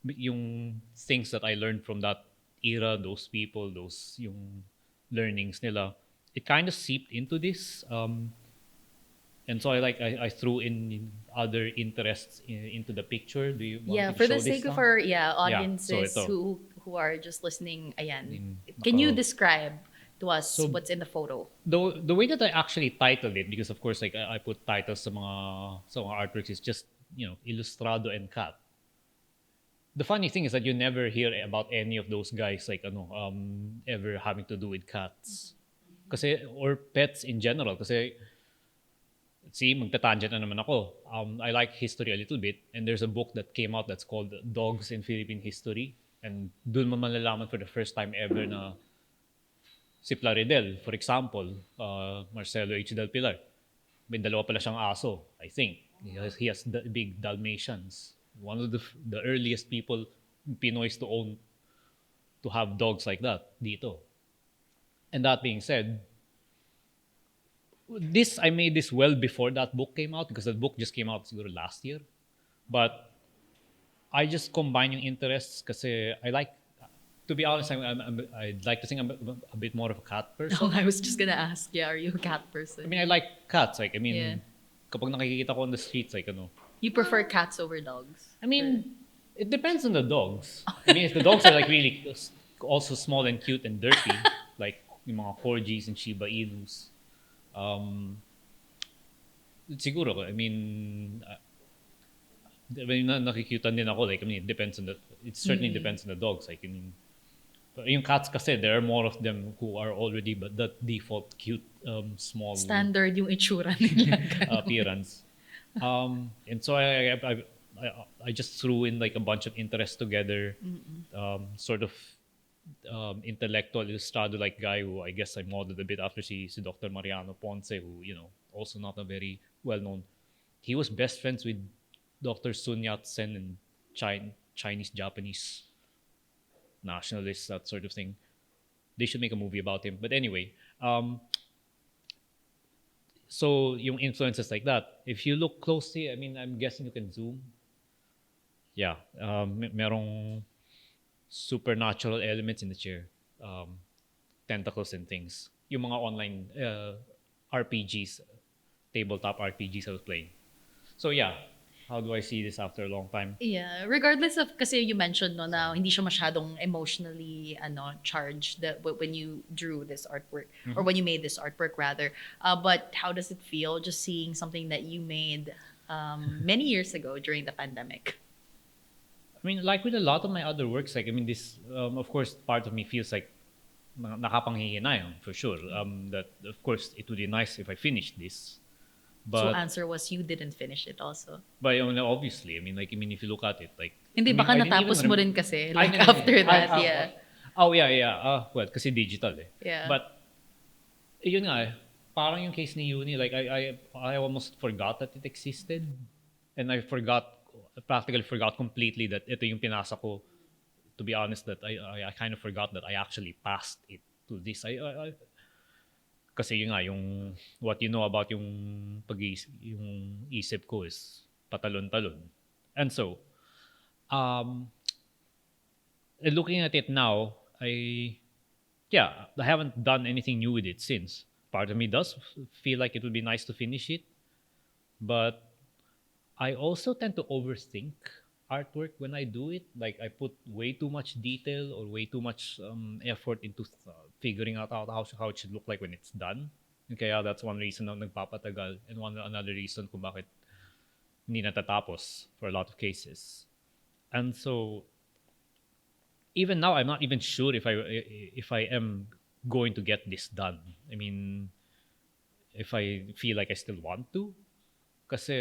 yung things that I learned from that era, those people, those yung learnings nila, it kind of seeped into this. And so I threw in other interests into the picture. Do you want Yeah, me to for show the this sake of now? our Yeah, so audiences ito. who are just listening, ayan, In- can you naka- describe to us So- what's in the photo? The way that I actually titled it, because of course like I put titles sa mga artworks, is just Ilustrado and Cat. The funny thing is that you never hear about any of those guys like ever having to do with cats. Kasi or pets in general kasi see, magta-tangent na naman ako. I like history a little bit, and there's a book that came out that's called Dogs in Philippine History. And dun mo malalaman for the first time ever na si Plaridel, for example, Marcelo H. Del Pilar, may dalawa pala siyang aso, I think. He has the big Dalmatians. One of the earliest people, Pinoys to have dogs like that dito. And that being said, I made this well before that book came out because that book just came out siguro last year. But I just combine yung interests kasi I like, to be honest, I'd like to think I'm a bit more of a cat person. Oh, I was just gonna ask, yeah, are you a cat person? I mean, I like cats. Like, Yeah. kapag nakikita ko on the streets, like, You prefer cats over dogs? I mean, it depends on the dogs. I mean, if the dogs are like really also small and cute and dirty, like yung mga corgis and Shiba Inus, siguro, I mean, nakikitan din ako. Like, I mean, it certainly depends on the dogs. Like, I mean, but yung cats kasi, there are more of them who are already but that default cute, small Standard yung itsura nila. appearance. And so I just threw in like a bunch of interests together, sort of intellectual ilustrado like guy who I guess I modeled a bit after si Dr. Mariano Ponce, who also not a very well known. He was best friends with Dr. Sun Yat-sen and Chinese Japanese nationalists, that sort of thing. They should make a movie about him. But anyway, so yung influences like that, if you look closely, I mean, I'm guessing you can zoom. Yeah, merong supernatural elements in the chair, tentacles and things. Yung mga online RPGs, tabletop RPGs I was playing. So yeah, how do I see this after a long time? Yeah, regardless of, kasi you mentioned no na hindi siya masyadong emotionally charged when you drew this artwork or when you made this artwork rather. But how does it feel just seeing something that you made many years ago during the pandemic? I mean, like with a lot of my other works, like I mean, this of course part of me feels like nakapanghihinayang for sure. That of course it would be nice if I finished this. So But answer was you didn't finish it also. obviously, I mean, if you look at it, like Hindi, I mean, baka I didn't natapos even mo rem- rin kasi, Ay, like hindi. after that, yeah. Oh yeah. Well, kasi digital eh. Yeah. But yun nga, parang yung case ni Yuni, like I almost forgot that it existed, and I practically forgot completely that ito yung pinasa ko. To be honest, that I kind of forgot that I actually passed it to this. Kasi yun nga, yung what you know about yung yung isip ko is patalon-talon. And so, looking at it now, yeah, I haven't done anything new with it since. Part of me does feel like it would be nice to finish it, but I also tend to overthink artwork when I do it. Like I put way too much detail or way too much effort into figuring out how it should look like when it's done. And kaya that's one reason na nagpapatagal and another reason kung bakit hindi natatapos for a lot of cases. And so even now I'm not even sure if I am going to get this done. I mean, if I feel like I still want to, kasi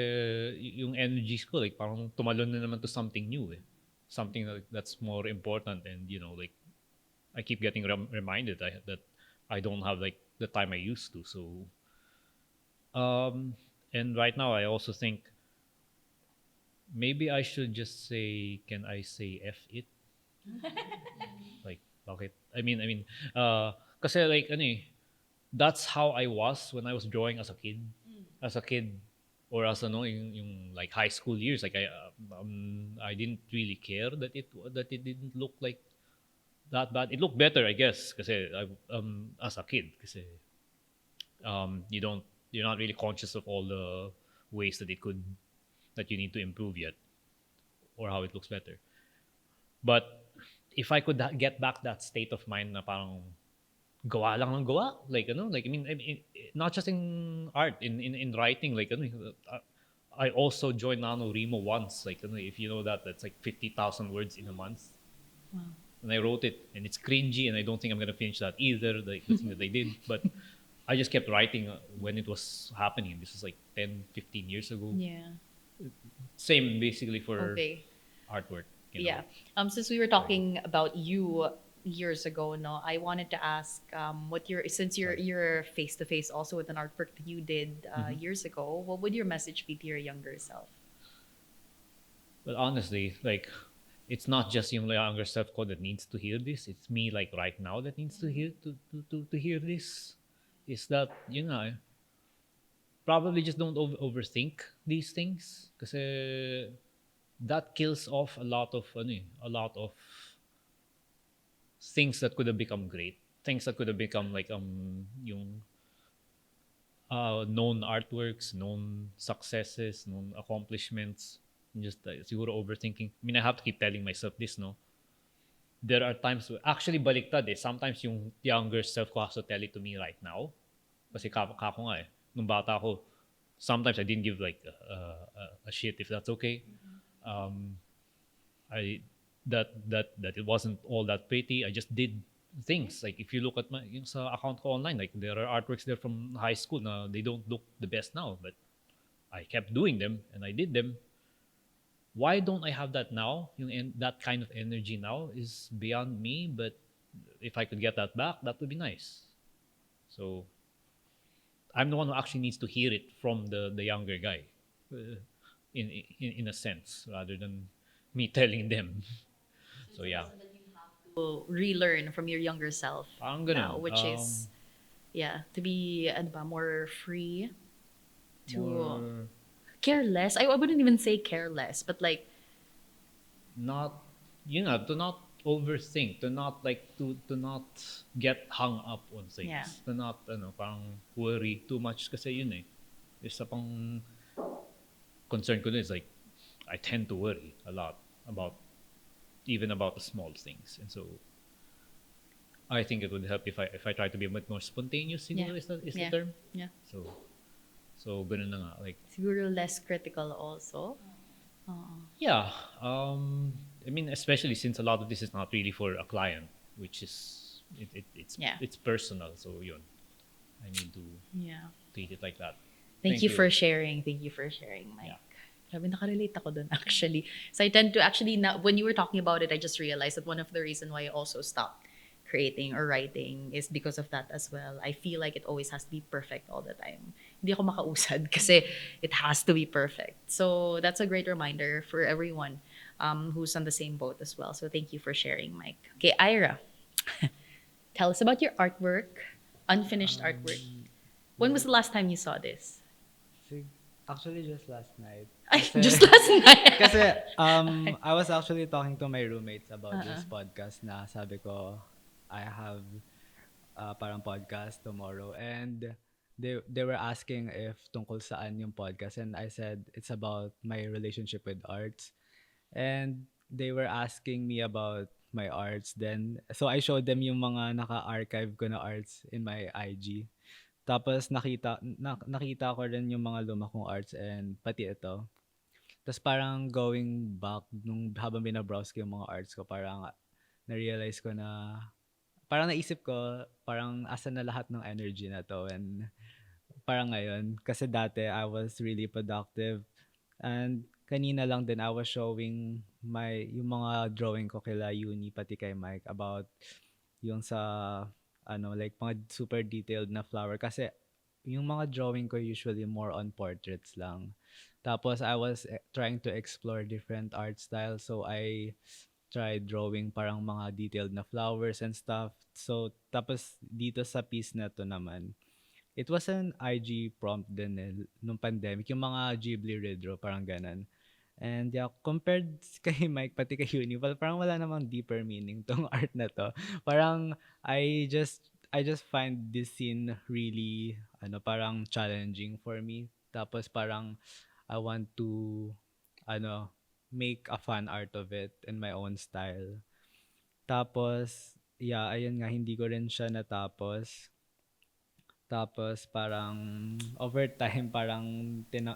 yung energies ko like parang tumalon na naman to something new eh. Something that's more important, and like I keep getting reminded that I don't have like the time I used to. So and right now I also think maybe I should just say, can I say F it? Like, bakit? Kasi like, ano eh, that's how I was when I was drawing as a kid. As a kid, or as ano, yung like high school years, like I didn't really care that it didn't look like that bad. It looked better, I guess, kasi as a kid, kasi you're not really conscious of all the ways that you need to improve yet, or how it looks better. But if I could get back that state of mind na parang gawa lang ng gawa, like not just in art, in writing, like I also joined NaNoWriMo once, like if you know that's like 50,000 words in a month. Wow. And I wrote it, and it's cringy, and I don't think I'm gonna finish that either, like the thing that I did. But I just kept writing when it was happening. This was like 10, 15 years ago. Yeah. Same basically for Okay. artwork. Yeah. Since we were talking about you years ago, no, I wanted to ask, since you're face to face also with an artwork that you did years ago, what would your message be to your younger self? But honestly, like, it's not just yung younger self ko that needs to hear this. It's me, like right now, that needs to hear to hear this. Is that probably just don't overthink these things, kasi that kills off a lot of things that could have become great, things that could have become like yung known artworks, known successes, known accomplishments. Just siguro overthinking. I mean, I have to keep telling myself this, no? There are times actually baliktad eh. Sometimes yung younger self ko has to tell it to me right now. Kasi kako nga eh. Nung bata ko, sometimes I didn't give like a shit if that's okay. I that it wasn't all that pretty. I just did things. Like if you look at yung sa account ko online, like there are artworks there from high school na they don't look the best now, but I kept doing them and I did them. Why don't I have that now? That kind of energy now is beyond me, but if I could get that back, that would be nice. So I'm the one who actually needs to hear it from the younger guy, in a sense, rather than me telling them. So yeah, To relearn from your younger self parang now, ganun. which is to be more free, to More care less. I wouldn't even say careless, but like not, to not overthink, to not to not get hung up on things, Yeah. to not parang worry too much, kasi yun eh. Isa pang concern ko is like I tend to worry a lot about the small things, and so I think it would help if I try to be a bit more spontaneous. Siguro Yeah. is Yeah. the term. Yeah. So ganun na nga, like siguro less critical also. yeah. I mean, especially since a lot of this is not really for a client, which is it's personal. So yun, I need to Yeah. treat it like that. Thank you for sharing. Thank you for sharing, Mike. Yeah. Grabe, nakarelate ako dun actually. So I tend to actually, when you were talking about it, I just realized that one of the reasons why I also stopped creating or writing is because of that as well. I feel like it always has to be perfect all the time. Hindi ako makausad kasi it has to be perfect. So that's a great reminder for everyone who's on the same boat as well. So thank you for sharing, Mike. Okay, Ira, tell us about your artwork, unfinished artwork. When was the last time you saw this? Actually, just last night. Ay, Kasi- just last night. Kasi I was actually talking to my roommates about this podcast na sabi ko, I have parang podcast tomorrow, and they were asking if tungkol saan yung podcast, and I said it's about my relationship with arts, and they were asking me about my arts. Then so I showed them yung mga naka-archive ko na arts in my IG. Tapos nakita ko rin yung mga luma kong arts and pati ito. Tapos parang going back nung habang binabrowse ko yung mga arts ko, parang na-realize ko na parang naisip ko parang asan na lahat ng energy na to, and parang ngayon kasi dati I was really productive, and kanina lang din I was showing yung mga drawing ko kila Yuni pati kay Mike about yung sa like mga super detailed na flower, kasi yung mga drawing ko usually more on portraits lang. Tapos I was trying to explore different art styles, so I tried drawing parang mga detailed na flowers and stuff. So tapos dito sa piece na to naman, it was an IG prompt din nung pandemic, yung mga Ghibli redraw, parang ganon. And yeah, compared kay Mike pati kay Uni, well, parang wala namang deeper meaning tong art na to. Parang I just find this scene really parang challenging for me. Tapos parang I want to ano make a fun art of it in my own style. Tapos yeah, ayun nga, hindi ko rin siya natapos. Tapos parang over time parang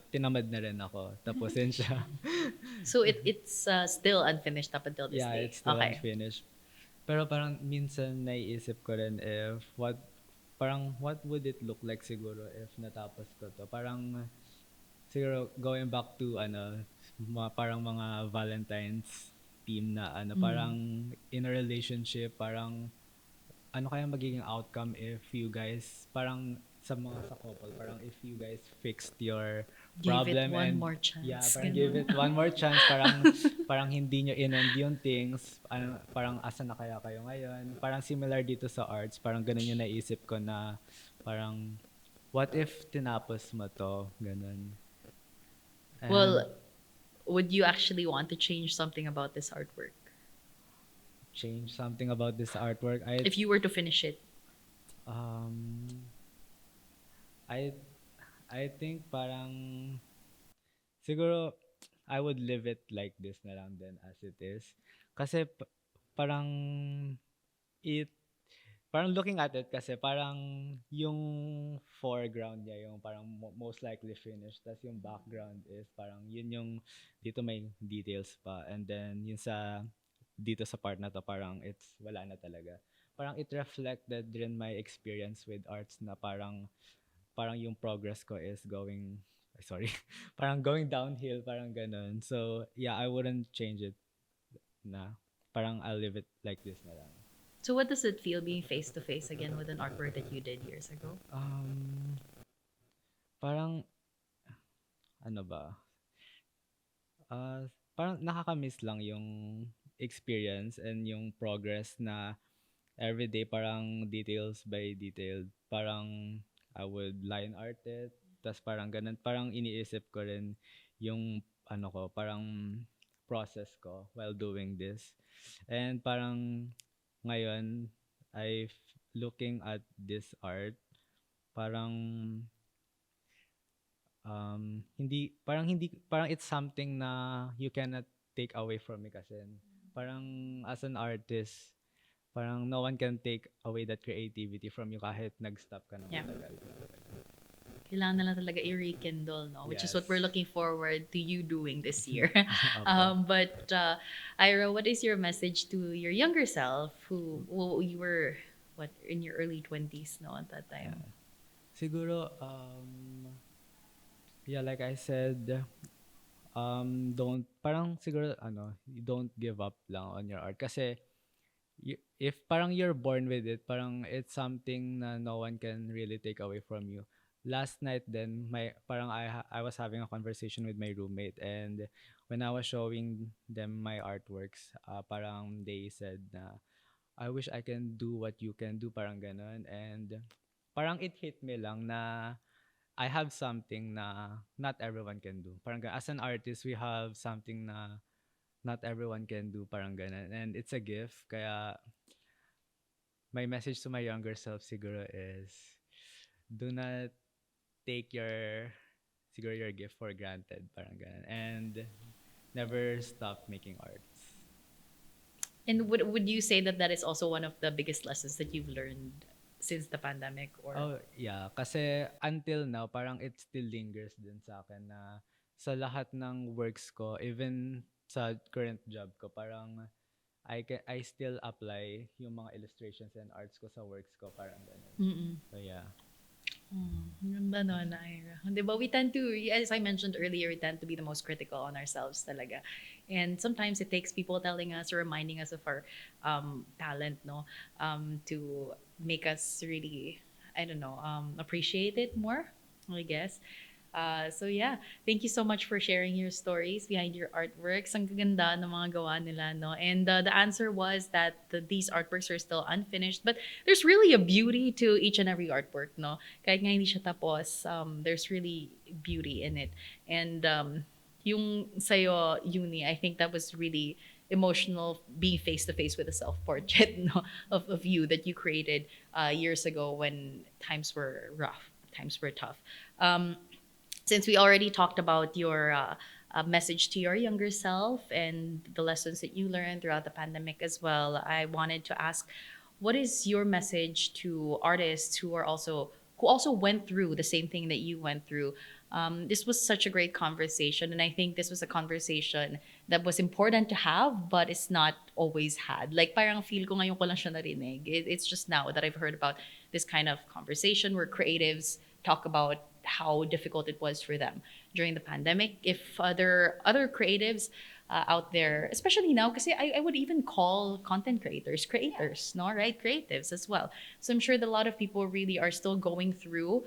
tinamad na rin ako tapusin siya. So it's still unfinished up until this Yeah, day. it's still Okay. unfinished. Pero parang minsan naiisip ko rin if what would it look like siguro if natapos ko to. Parang siguro going back to parang mga Valentine's theme na parang in a relationship, parang ano kaya magiging outcome if you guys parang sa mga sa couple, parang if you guys fixed your Give it problem one and more yeah, chance. parang give Ganun. it one more chance, parang parang hindi nyo inend yung things, parang asa na kaya kayo ngayon, parang similar dito sa arts, parang ganun yung naisip ko na parang what if tinapos mo to, ganun. And Well, would you actually want to change something about this artwork change something about this artwork, if you were to finish it? um I I think parang siguro I would leave it like this na lang din as it is. Kasi parang it parang looking at it, kasi parang yung foreground niya yung parang most likely finished, tas yung background is parang yun yung dito may details pa, and then yun sa dito sa part na to parang it's wala na talaga. Parang it reflected din my experience with arts na parang yung progress ko is going sorry, parang going downhill, parang ganun. So yeah, I wouldn't change it na. Parang I'll leave it like this na lang. So what does it feel being face to face again with an artwork that you did years ago? Parang ano ba? Parang nakaka-miss lang yung experience and yung progress na everyday, parang details by detail. Parang I would line art it, tas parang ganun. Parang iniisip ko rin yung parang process ko while doing this. And parang ngayon, looking at this art, parang parang it's something na you cannot take away from me, kasi parang as an artist, parang no one can take away that creativity from you kahit nag-stop ka ng Yeah. matagal. Kailangan na lang talaga i-rekindle, no? Which is what Yes. we're looking forward to you doing this year. Opo. But Ira, what is your message to your younger self who you were in your early 20s, no, at that time? Siguro, yeah, like I said, parang siguro, you don't give up lang on your art. Kasi, if parang you're born with it, parang it's something na no one can really take away from you. Last night then, parang I was having a conversation with my roommate, and when I was showing them my artworks, parang they said na, I wish I can do what you can do, parang ganon. And parang it hit me lang na I have something na not everyone can do. Parang as an artist, we have something na not everyone can do, parang ganon. And it's a gift, kaya my message to my younger self siguro is do not take your gift for granted, parang ganun. And never stop making arts. And would you say that that is also one of the biggest lessons that you've learned since the pandemic, or Oh, yeah. Kasi until now, parang it still lingers din sa akin na sa lahat ng works ko, even sa current job ko, parang I still apply yung mga illustrations and arts ko sa works ko, parang ganun. Mm-mm. So, yeah. Ang ganda nun, Ira. Di ba, we tend to, as I mentioned earlier, we tend to be the most critical on ourselves talaga. And sometimes it takes people telling us or reminding us of our talent, no? To make us really, I don't know, appreciate it more, I guess. So yeah, thank you so much for sharing your stories behind your artworks. Ang gaganda ng mga gawa nila, no? And the answer was that these artworks are still unfinished, but there's really a beauty to each and every artwork, no? Kahit nga hindi siya tapos, there's really beauty in it. And yung sa'yo, Yuni, I think that was really emotional, being face to face with a self portrait, no, of you that you created years ago when times were rough, times were tough. Since we already talked about your message to your younger self and the lessons that you learned throughout the pandemic as well, I wanted to ask, what is your message to artists who also went through the same thing that you went through? This was such a great conversation, and I think this was a conversation that was important to have, but it's not always had. Like, parang feel ko ngayon ko lang siya narinig. It's just now that I've heard about this kind of conversation where creatives talk about how difficult it was for them during the pandemic. If there are other creatives out there, especially now, because I would even call content creators, no, right? Creatives as well. So I'm sure that a lot of people really are still going through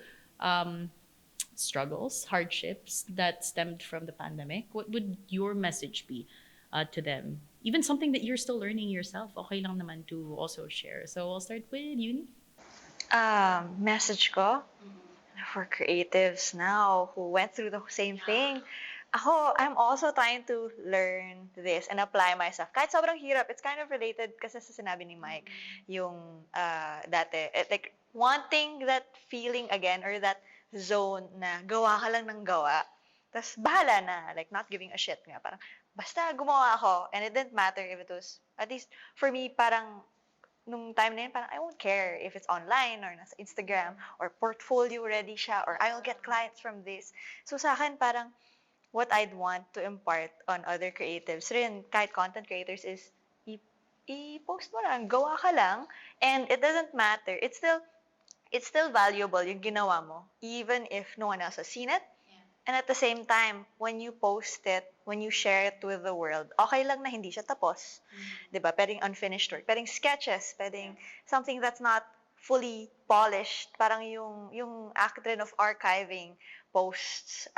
struggles, hardships that stemmed from the pandemic. What would your message be to them? Even something that you're still learning yourself, okay lang naman to also share. So I'll start with Yuni. Message ko for creatives now who went through the same thing. I'm also trying to learn this and apply myself. Kahit sobrang hirap, it's kind of related kasi sa sinabi ni Mike, yung dati, like, wanting that feeling again or that zone na gawa ka lang ng gawa. Tapos bahala na, like, not giving a shit nga. Parang, basta gumawa ako, and it didn't matter if it was, at least for me, parang nung time na yun, parang I won't care if it's online or nasa Instagram or portfolio ready siya or I'll get clients from this. So sa akin, parang what I'd want to impart on other creatives rin, kahit content creators, is i-post mo lang, gawa ka lang, and it doesn't matter. It's still valuable yung ginawa mo, even if no one else has seen it. And at the same time, when you post it, when you share it with the world, okay lang na hindi siya tapos. Diba? Pwedeng unfinished work, pwedeng sketches, pwedeng something that's not fully polished. Parang yung act rin of archiving posts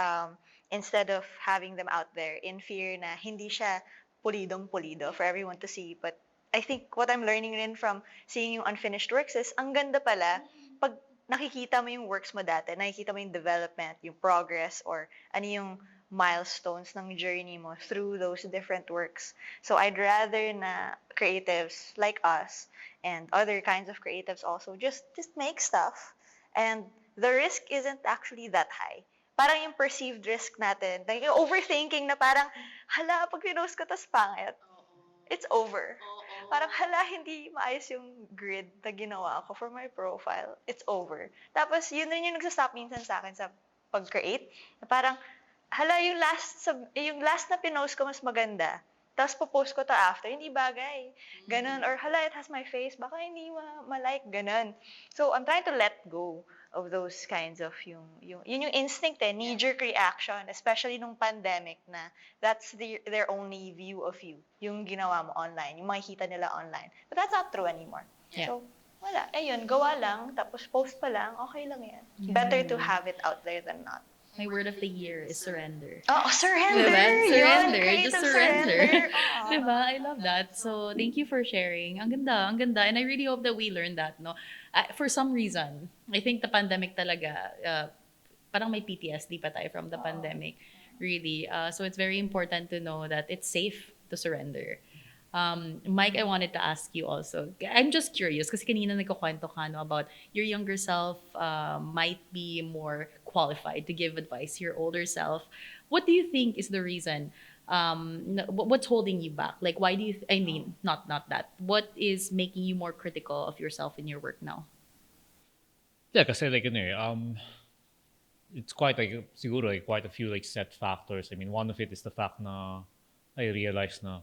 instead of having them out there in fear na hindi siya pulidong-pulido for everyone to see. But I think what I'm learning rin from seeing yung unfinished works is, ang ganda pala, pag nakikita mo yung works mo dati, nakikita mo yung development, yung progress, or ano yung milestones ng journey mo through those different works. So I'd rather na creatives like us and other kinds of creatives also just make stuff. And the risk isn't actually that high. Parang yung perceived risk natin, yung overthinking na parang, hala, pag pinost ko tas pangit, it's over. Parang, hala, hindi maayos yung grid na ginawa ko for my profile. It's over. Tapos, yun rin yung nagsastop minsan sa akin sa pag-create. Parang, hala, yung last na pinost ko mas maganda. Tapos, popost ko to after. Hindi bagay. Ganon. Or, hala, it has my face. Baka hindi ma-like. Ganon. So, I'm trying to let go of those kinds of yung instinct knee-jerk reaction, especially nung pandemic na that's their only view of you, yung ginawa mo online, yung makikita nila online. But that's not true anymore. Yeah. So, wala. Ayun, gawa lang, tapos post pa lang, okay lang yan. Better to have it out there than not. My word of the year is surrender. Oh, surrender! Diba? Surrender. Yun, Just creative surrender. Aw. Diba? I love that. So, thank you for sharing. Ang ganda, ang ganda. And I really hope that we learn that, no? For some reason, I think the pandemic talaga, parang may PTSD pa tayo from the pandemic, really. So, it's very important to know that it's safe to surrender. Mike, I wanted to ask you also. I'm just curious kasi kanina nagkukwento ka no, about your younger self might be more qualified to give advice to your older self. What do you think is the reason? What's holding you back? Like, why do you? I mean, not that. What is making you more critical of yourself in your work now? Yeah, kasi like it's quite like siguro like quite a few like set factors. I mean, one of it is the fact na I realized na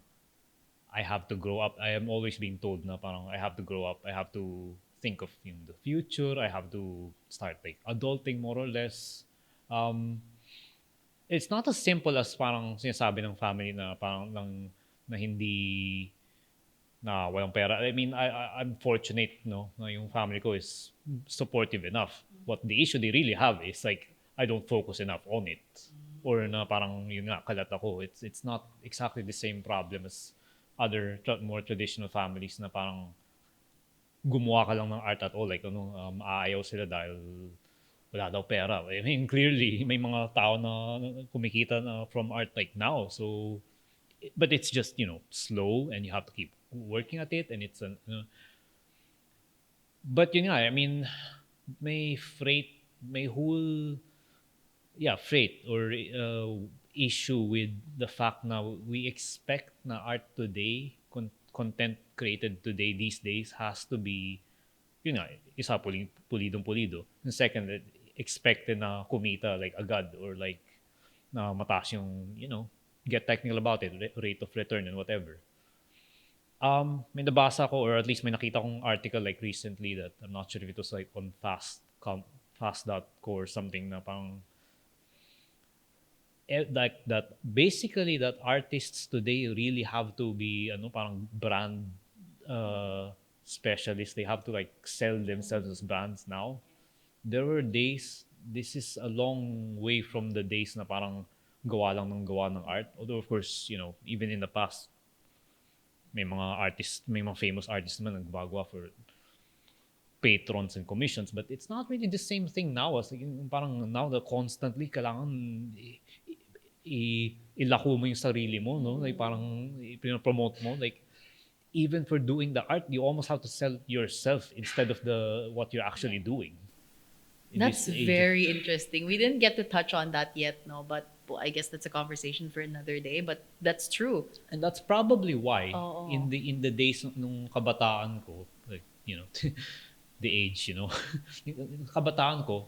I have to grow up. I am always being told na parang I have to grow up. I have to think of the future. I have to start like adulting more or less. Um, it's not as simple as parang sinasabi ng family na parang lang na hindi na walang pera. I mean, I'm fortunate, no, na yung family ko is supportive enough. What the issue they really have is like I don't focus enough on it. Or na parang yun nga kalat ako. It's not exactly the same problem as other more traditional families na parang gumawa ka lang ng art at all. Like aayaw sila dahil wala daw pera. I mean, clearly, may mga tao na kumikita na from art like now. So, but it's just, slow and you have to keep working at it. And it's, but yun nga, I mean, may may whole, yeah, freight or issue with the fact na we expect na art today, content created today, these days, has to be, yun nga, isa pulidong pulido. And second, expected na kumita like agad or like na mataas yung, get technical about it, rate of return and whatever. May nabasa ko or at least may nakita kong article like recently that I'm not sure if it was like on fast.co or something na parang like that basically that artists today really have to be parang brand specialists. They have to like sell themselves as brands now. There were days, this is a long way from the days na parang gawa lang ng gawa ng art. Although of course, even in the past, may mga artists, may mga famous artists naman nagbagawa for patrons and commissions, but it's not really the same thing now. As parang now the constantly kailangan ilako mo yung sarili mo, no? Like parang i-promote mo, like even for doing the art, you almost have to sell yourself instead of what you're actually doing. That's very interesting. We didn't get to touch on that yet, no, but well, I guess that's a conversation for another day, but that's true. And that's probably why Oo. in the days nung kabataan ko, like, the age, yung kabataan ko,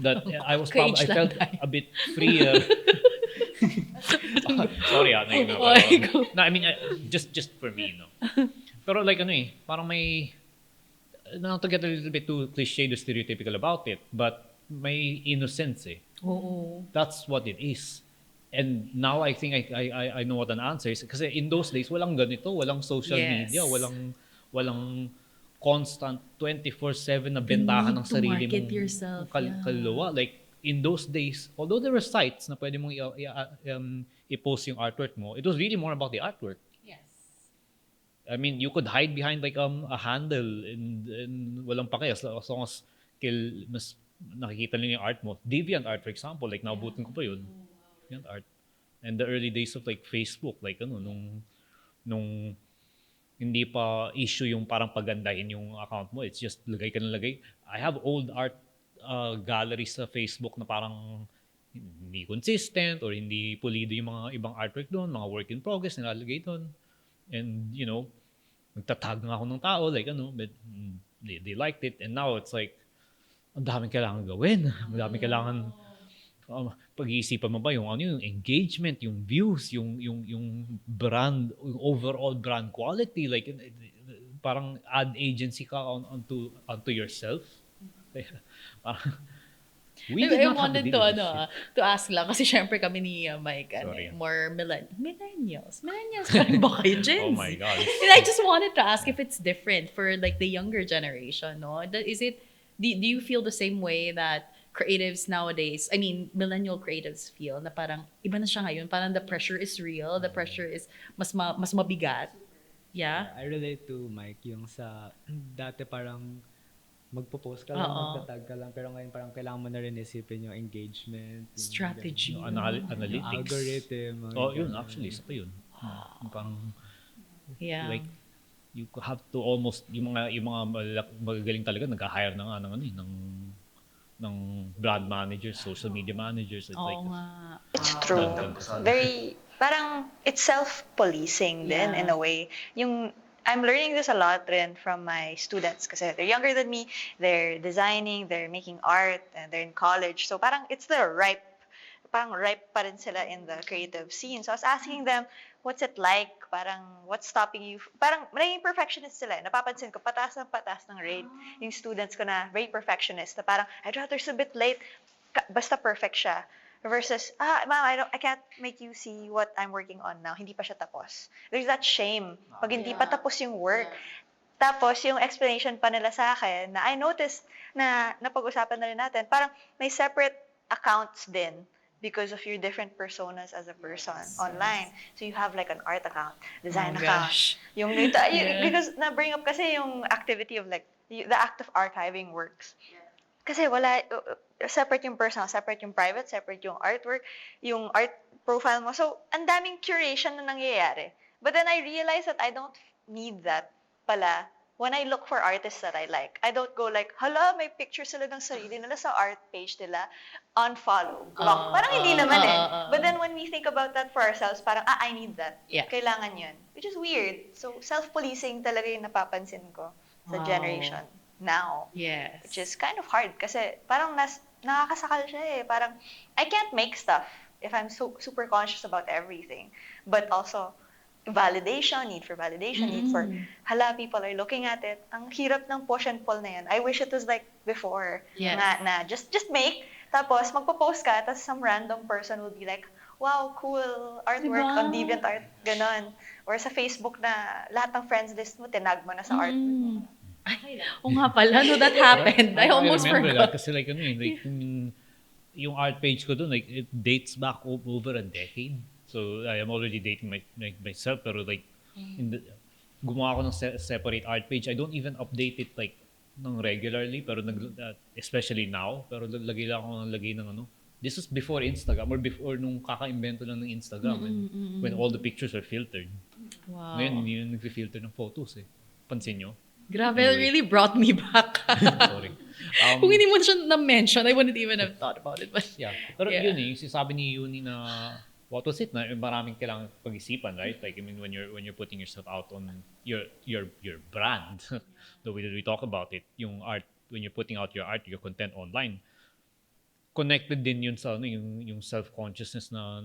that I was Ka-age I lang felt tayo. a bit freer. Sorry, Go. no, I mean, just for me, no. Pero like parang may, not to get a little bit too cliched or stereotypical about it, but may innocence eh. Oo. That's what it is. And now I think I know what an answer is. Kasi in those days, walang ganito, walang social Yes. media, walang constant 24/7 na The bentahan need ng to sarili market mong yourself, yeah. kaluluwa. Like in those days, although there were sites na pwede mong i-post yung artwork mo, it was really more about the artwork. Yes. I mean, you could hide behind like a handle and walang pake as long as mas nakikita nila yung art mo. Deviant art, for example, like naabutin ko pa yun. Deviant art. And the early days of like Facebook, like nung hindi pa issue yung parang pagandahin yung account mo. It's just lagay ka ng lagay. I have old art galleries sa Facebook na parang hindi consistent or hindi pulido yung mga ibang artwork doon, mga work in progress nilalagay doon. And, nagtatag na ako ng tao, like but they liked it. And now it's like, ang daming kailangan gawin. Ang daming kailangan pag-iisipan mo ba yung yung engagement, yung views, yung brand, yung overall brand quality, like parang ad agency ka onto yourself. Parang, I wanted to ask lang kasi syempre kami ni Mike Sorry. more millennials. Millennials pa rin ba kayo, Gen Oh Z? my God. And I just wanted to ask if it's different for like the younger generation, no? Is it do you feel the same way that creatives nowadays, I mean, millennial creatives feel na parang iba na siya ngayon, parang the pressure is real, the pressure is mas mabigat. Yeah? I relate to Mike yung sa dati parang magpo-post ka lang, Oo. magtatag ka lang, pero ngayon parang kailangan mo na rin isipin yung engagement, yung Strategy. Yung yung analytics. algorithm. mga Oh, yun, ganun. actually, isa pa yun. Yung parang, Yeah. Like, you have to almost, yung mga magagaling talaga, nag-hire na nga ng, ano, ng brand managers, social media managers. It's like, Oo nga. It's true. Very, parang it's self-policing din in Yeah. a way. Yung, I'm learning this a lot rin from my students kasi they're younger than me, they're designing, they're making art, and they're in college. So parang it's the parang ripe pa rin sila in the creative scene. So I was asking them, what's it like? Parang, what's stopping you? Parang, naging perfectionist sila. Napapansin ko, pataas ng rate. Yung students ko na very perfectionist. Na parang, I'd rather submit late, basta perfect siya. Versus, ma'am, I can't make you see what I'm working on now. Hindi pa siya tapos. There's that shame. Pag hindi pa tapos yung work. Tapos, yung explanation pa nila sa akin, na I noticed na napag-usapan na rin natin, parang may separate accounts din because of your different personas as a person online. So you have like an art account, design Oh, account. gosh. Yung Yeah. because na-bring up kasi yung activity of like, the act of archiving works. Kasi wala, separate yung personal, separate yung private, separate yung artwork, yung art profile mo. So, ang daming curation na nangyayari. But then I realized that I don't need that pala when I look for artists that I like. I don't go like, hala, may picture sila ng sarili nila sa art page nila, unfollow, block. Parang hindi naman eh. But then when we think about that for ourselves, parang, I need that. Yeah. Kailangan yun. Which is weird. So, self-policing talaga yung napapansin ko sa Wow. generation now. Yes. Which is kind of hard kasi parang nakakasakal siya eh. Parang, I can't make stuff if I'm so super conscious about everything. But also, validation, need for validation, need for, hala, people are looking at it. Ang hirap ng push and pull na yan. I wish it was like before. Yes. Na just make, tapos magpo-post ka, tapos some random person will be like, wow, cool, artwork Diba? on DeviantArt, ganon. Or sa Facebook na lahat ng friends list mo, tinag mo na sa art. Oo nga pala, no, that happened. I almost remember forgot. that kasi like, ano yun, like, yung art page ko doon, like, it dates back over a decade. So, I am already dating myself, pero like, gumawa ako ng separate art page. I don't even update it like ng regularly, pero especially now, pero lagay lang ako ng ano. This was before Instagram or before nung kaka-invento lang ng Instagram when all the pictures are filtered. Wow. Ngayon, hindi yung nag-filter ng photos eh. Pansin nyo? Grabe, it really brought me back. Sorry. Kung hindi mo siya na-mention, I wouldn't even have thought about it. But Yeah. Pero Yeah. yun eh, yung sinasabi ni Yuni na what was it na maraming kailangan pag-isipan, right? Like, I mean, when you're putting yourself out on your brand, the way that we talk about it, yung art, when you're putting out your art, your content online, connected din yun sa ano, yung self-consciousness na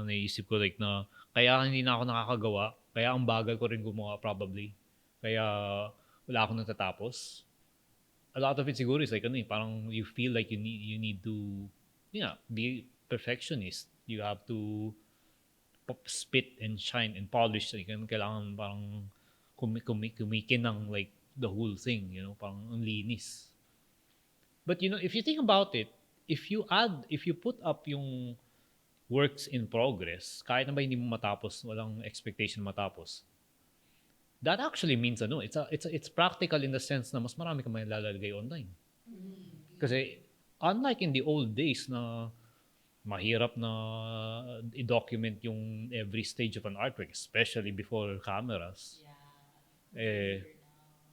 naisip ko, like na kaya hindi na ako nakakagawa, kaya ang bagal ko rin gumawa probably, kaya wala akong natatapos. A lot of it siguro is like ano eh, parang you feel like you need to be perfectionist. You have to spit and shine and polish. Like, kailangan parang kumikinang like the whole thing, parang ang linis. But if you think about it, if you put up yung works in progress, kahit na ba hindi mo matapos, walang expectation matapos, that actually means it's practical in the sense na mas marami kang may lalagay online. Kasi unlike in the old days na mahirap na i-document yung every stage of an artwork, especially before cameras.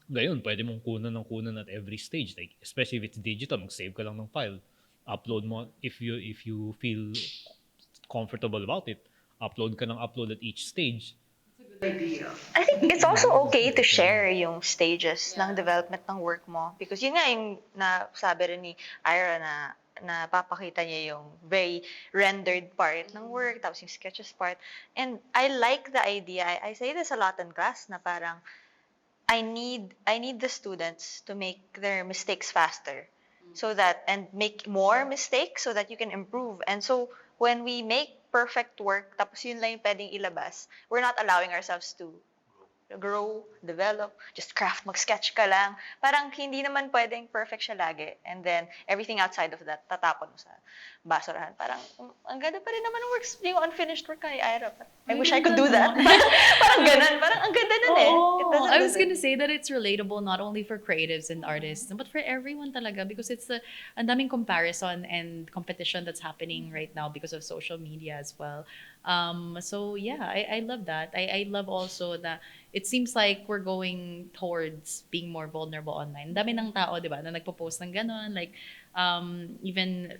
Ngayon, pwede mong kunan at every stage. Like, especially if it's digital, mag-save ka lang ng file. Upload mo, if you feel comfortable about it, upload at each stage. I think it's also okay to share yung stages ng development ng work mo. Because yun nga yung nasabi rin ni Ira na papakita niya yung very rendered part ng work, tapos yung sketches part. And I like the idea. I say this a lot in class na parang I need the students to make their mistakes faster. So that, and make more mistakes so that you can improve. And so when we make perfect work, tapos yun lang yung pwedeng ilabas, we're not allowing ourselves to grow, develop, just craft, mag-sketch ka lang. Parang hindi naman pwedeng perfect siya lagi. And then, everything outside of that, tatapon mo sa basurahan. Parang, ang ganda pa rin naman ng works, yung unfinished work ka ni Ira. I wish I could do that. Parang ganun, parang ang ganda nun eh. It doesn't I was do that. gonna say that it's relatable not only for creatives and artists, but for everyone talaga, because it's ang daming comparison and competition that's happening right now because of social media as well. So yeah, I love that. I love also that it seems like we're going towards being more vulnerable online. Dami ng tao, di ba, na nagpo-post ng ganon, like even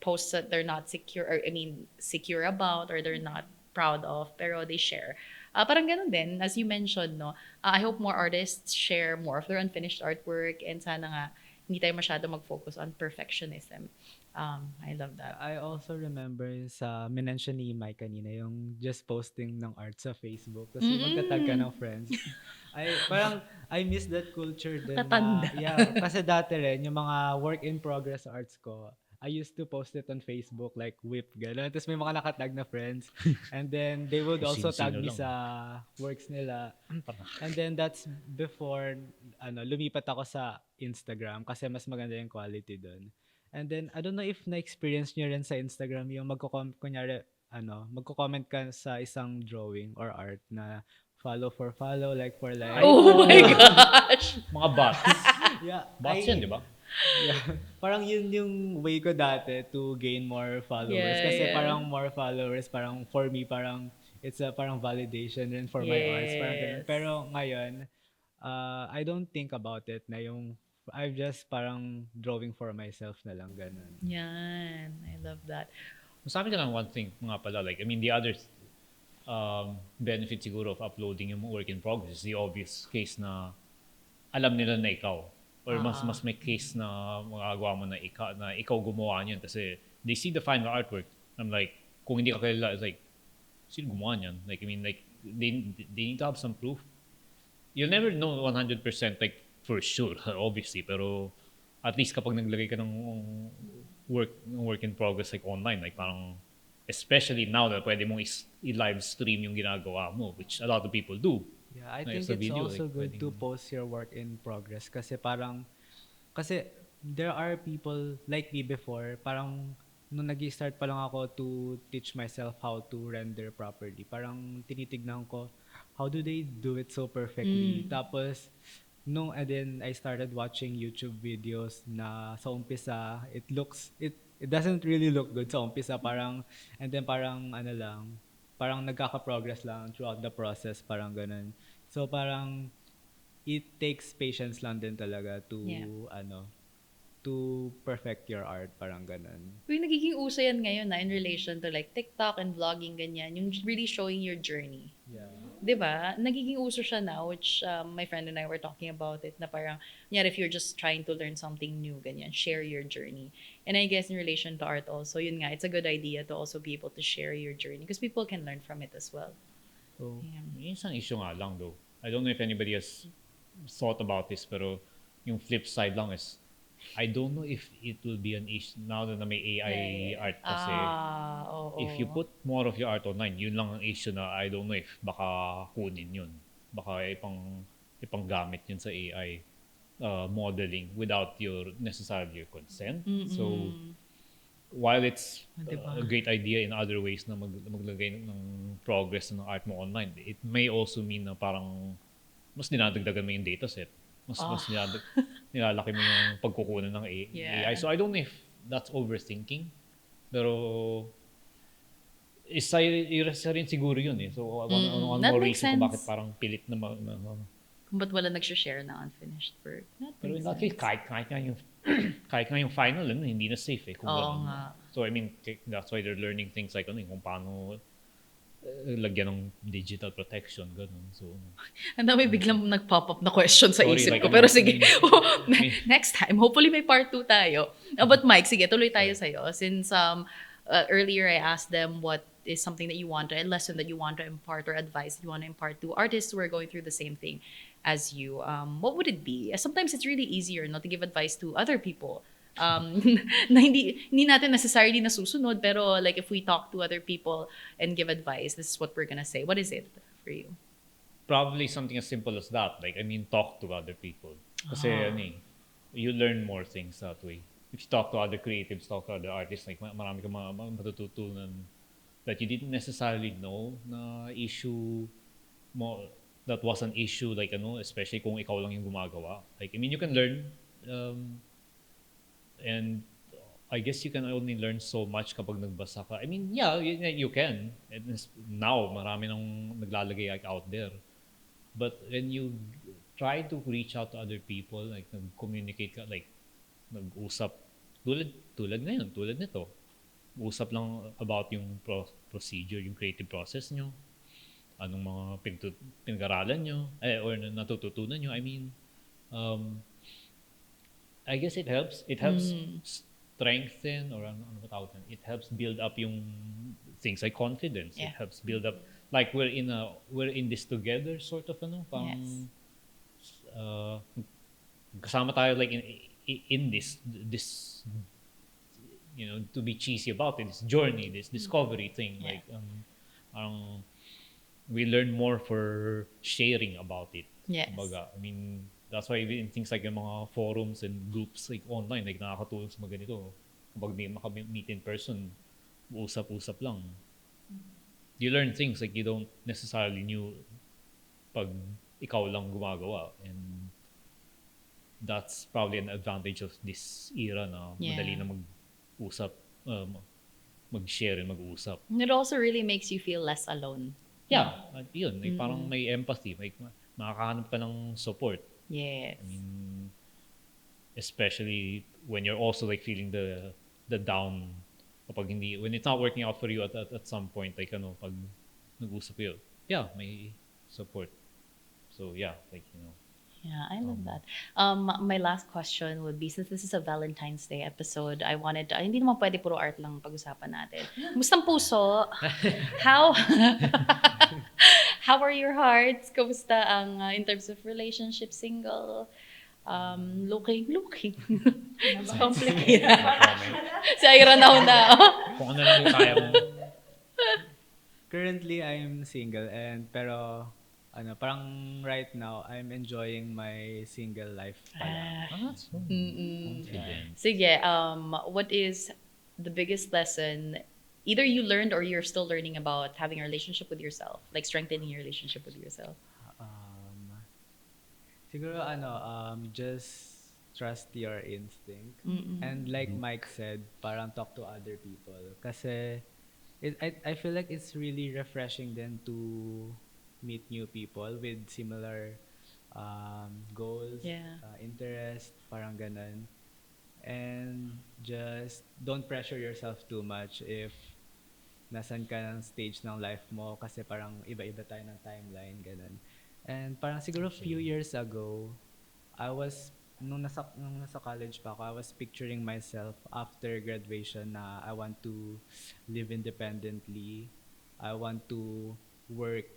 posts that they're not secure, or I mean secure about, or they're not proud of, pero they share. Parang ganun din, as you mentioned, no. I hope more artists share more of their unfinished artwork, and sana nga hindi tayo masyado mag-focus on perfectionism. I love that. I also remember sa minention ni Mike kanina, yung just posting ng art sa Facebook. Tapos yung magta-tag ka Mm-mm. ng friends. I miss that culture din na, Nakatanda. yeah, kasi dati rin, yung mga work in progress arts ko, I used to post it on Facebook, like whip, gano'n. Tapos may mga nakatag na friends. And then they would Kung also tag sino-sino me lang. sa works nila. And then that's before lumipat ako sa Instagram kasi mas maganda yung quality doon. And then I don't know if na-experience niyo rin sa Instagram yung kunyari magko-comment ka sa isang drawing or art na follow for follow, like for like. Ay, Oh oo. my gosh! Mga bots. Yeah, Bots yan, di ba? yeah, parang yun yung way ko dati to gain more followers. Yeah, Kasi yeah. parang more followers, parang for me, parang it's a parang validation rin for my arts. Parang ganun. Yes. Pero ngayon, I don't think about it na yung I'm just parang drawing for myself na lang ganun. Yan. I love that. Masabi ka lang one thing nga pala, like, I mean, the other benefit siguro of uploading yung work in progress is the obvious case na alam nila na ikaw. Or mas may case na magagawa mo na ikaw gumawa niyan kasi they see the final artwork. I'm like, kung hindi ka kilala, it's like, sino gumawa niyan? Like, I mean, like, they need to have some proof. You'll never know 100% like for sure, obviously, pero at least kapag naglagay ka ng work in progress like online, like parang especially now that pwede mong i-live stream yung ginagawa mo, which a lot of people do. Yeah, I Like, think sa it's video, also like, good to pwedeng- post your work in progress kasi there are people like me before, parang nung nag-start pa lang ako to teach myself how to render properly, parang tinitignan ko how do they do it so perfectly. Tapos and then I started watching YouTube videos na sa umpisa it doesn't really look good sa umpisa, parang and then parang parang nagkaka-progress lang throughout the process, parang ganun. So parang it takes patience lang din talaga to Yeah. to perfect your art, parang ganun. Uy, nagiging uso yan ngayon in relation to like TikTok and vlogging, ganyan. Yung really showing your journey. Yeah. 'Di ba? Nagiging uso siya now, which my friend and I were talking about it, na parang, yeah, if you're just trying to learn something new, ganyan, share your journey. And I guess in relation to art also, yun nga, it's a good idea to also be able to share your journey because people can learn from it as well. So Yeah. Yung isang issue nga lang though. I don't know if anybody has thought about this, pero yung flip side lang is I don't know if it will be an issue now na may AI art kasi. Oo. If you put more of your art online, yun lang ang issue na I don't know if baka kunin yun. Baka ipanggamit yun sa AI modeling without necessarily your consent. So, while it's a great idea in other ways na maglagay ng progress ng art mo online, it may also mean na parang mas dinadagdagan mo yung dataset. Mas nilalaki mo yung pagkukunan ng Yeah. AI. So I don't know if that's overthinking. Pero isa rin siguro yun eh. So one That more makes reason kung sense. bakit parang pilit na Kung ba't wala nag-share ng unfinished work. That pero in makes that case, sense. kahit nga yung kahit nga yung final, hindi na safe eh. Kung Oo ganun. nga. So I mean, that's why they're learning things like kung paano lagyan ng digital protection, ganun. So, Ang dami biglang nag-pop up na question sa Sorry, isip like, ko. Pero ano, sige, may- next time, hopefully may part 2 tayo. But Mike, sige, tuloy tayo sa'yo. Since earlier I asked them what is something that you want, a lesson that you want to impart or advice that you want to impart to artists who are going through the same thing as you, what would it be? Sometimes it's really easier to give advice to other people. Na hindi natin necessarily nasusunod, pero like if we talk to other people and give advice, this is what we're gonna say. What is it for you? probably something as simple as that. Like, I mean, talk to other people. Kasi, you learn more things that way. If you talk to other creatives, talk to other artists, like, marami kang matututunan that you didn't necessarily know na issue mo, that was an issue, like, especially kung ikaw lang yung gumagawa. Like, I mean, you can learn, and I guess you can only learn so much kapag nagbasa ka. I mean, yeah, you can. And now, marami nang naglalagay like, out there. But when you try to reach out to other people, like nag-communicate ka, like nag-usap, tulad ngayon, tulad nito, usap lang about yung procedure, yung creative process nyo, anong mga pinag-aralan nyo, or natututunan nyo. I mean, um, I guess it helps strengthen or ano ba tawag nun? It helps build up yung things like confidence. Yeah. It helps build up like we're in this together sort of Yes. uh, kasama tayo like in this to be cheesy about it, this journey, this discovery thing. Yeah. Like we learn more for sharing about it. Yes. Kumbaga, I mean, that's why in things like yung mga forums and groups like online, like nakakatulong sa mga ganito. Kapag di maka-meet in person, usap-usap lang. You learn things like you don't necessarily knew pag ikaw lang gumagawa. And that's probably an advantage of this era na madali Yeah. na mag-usap, mag-share and mag-usap. And it also really makes you feel less alone. Yeah, yun. Like, parang may empathy. Like, makakahanap ka ng support. Yes. I mean, especially when you're also like feeling the down kapag hindi, when it's not working out for you at some point, like pag nag-usap kayo, yeah, may support. So yeah, like Yeah, I love that. My last question would be, since this is a Valentine's Day episode, I wanted to, hindi naman pwede puro art lang pag-usapan natin. Mustang puso? How how are your hearts? Kamusta ang in terms of relationship, single? Looking. It's complicated. Si Ira na. kung ano lang yung kaya mo. Currently, I'm single pero parang right now, I'm enjoying my single life pala. That's so confident. Sige, what is the biggest lesson either you learned or you're still learning about having a relationship with yourself, like strengthening your relationship with yourself? Siguro just trust your instinct. Mm-mm. And like Mike said, parang talk to other people. Kasi I feel like it's really refreshing then to meet new people with similar goals, Yeah. interest, parang ganun. And just don't pressure yourself too much if nasan ka ng stage ng life mo kasi parang iba-iba tayo ng timeline, ganun. And parang siguro few years ago, nung nasa college pa ako, I was picturing myself after graduation na I want to live independently. I want to work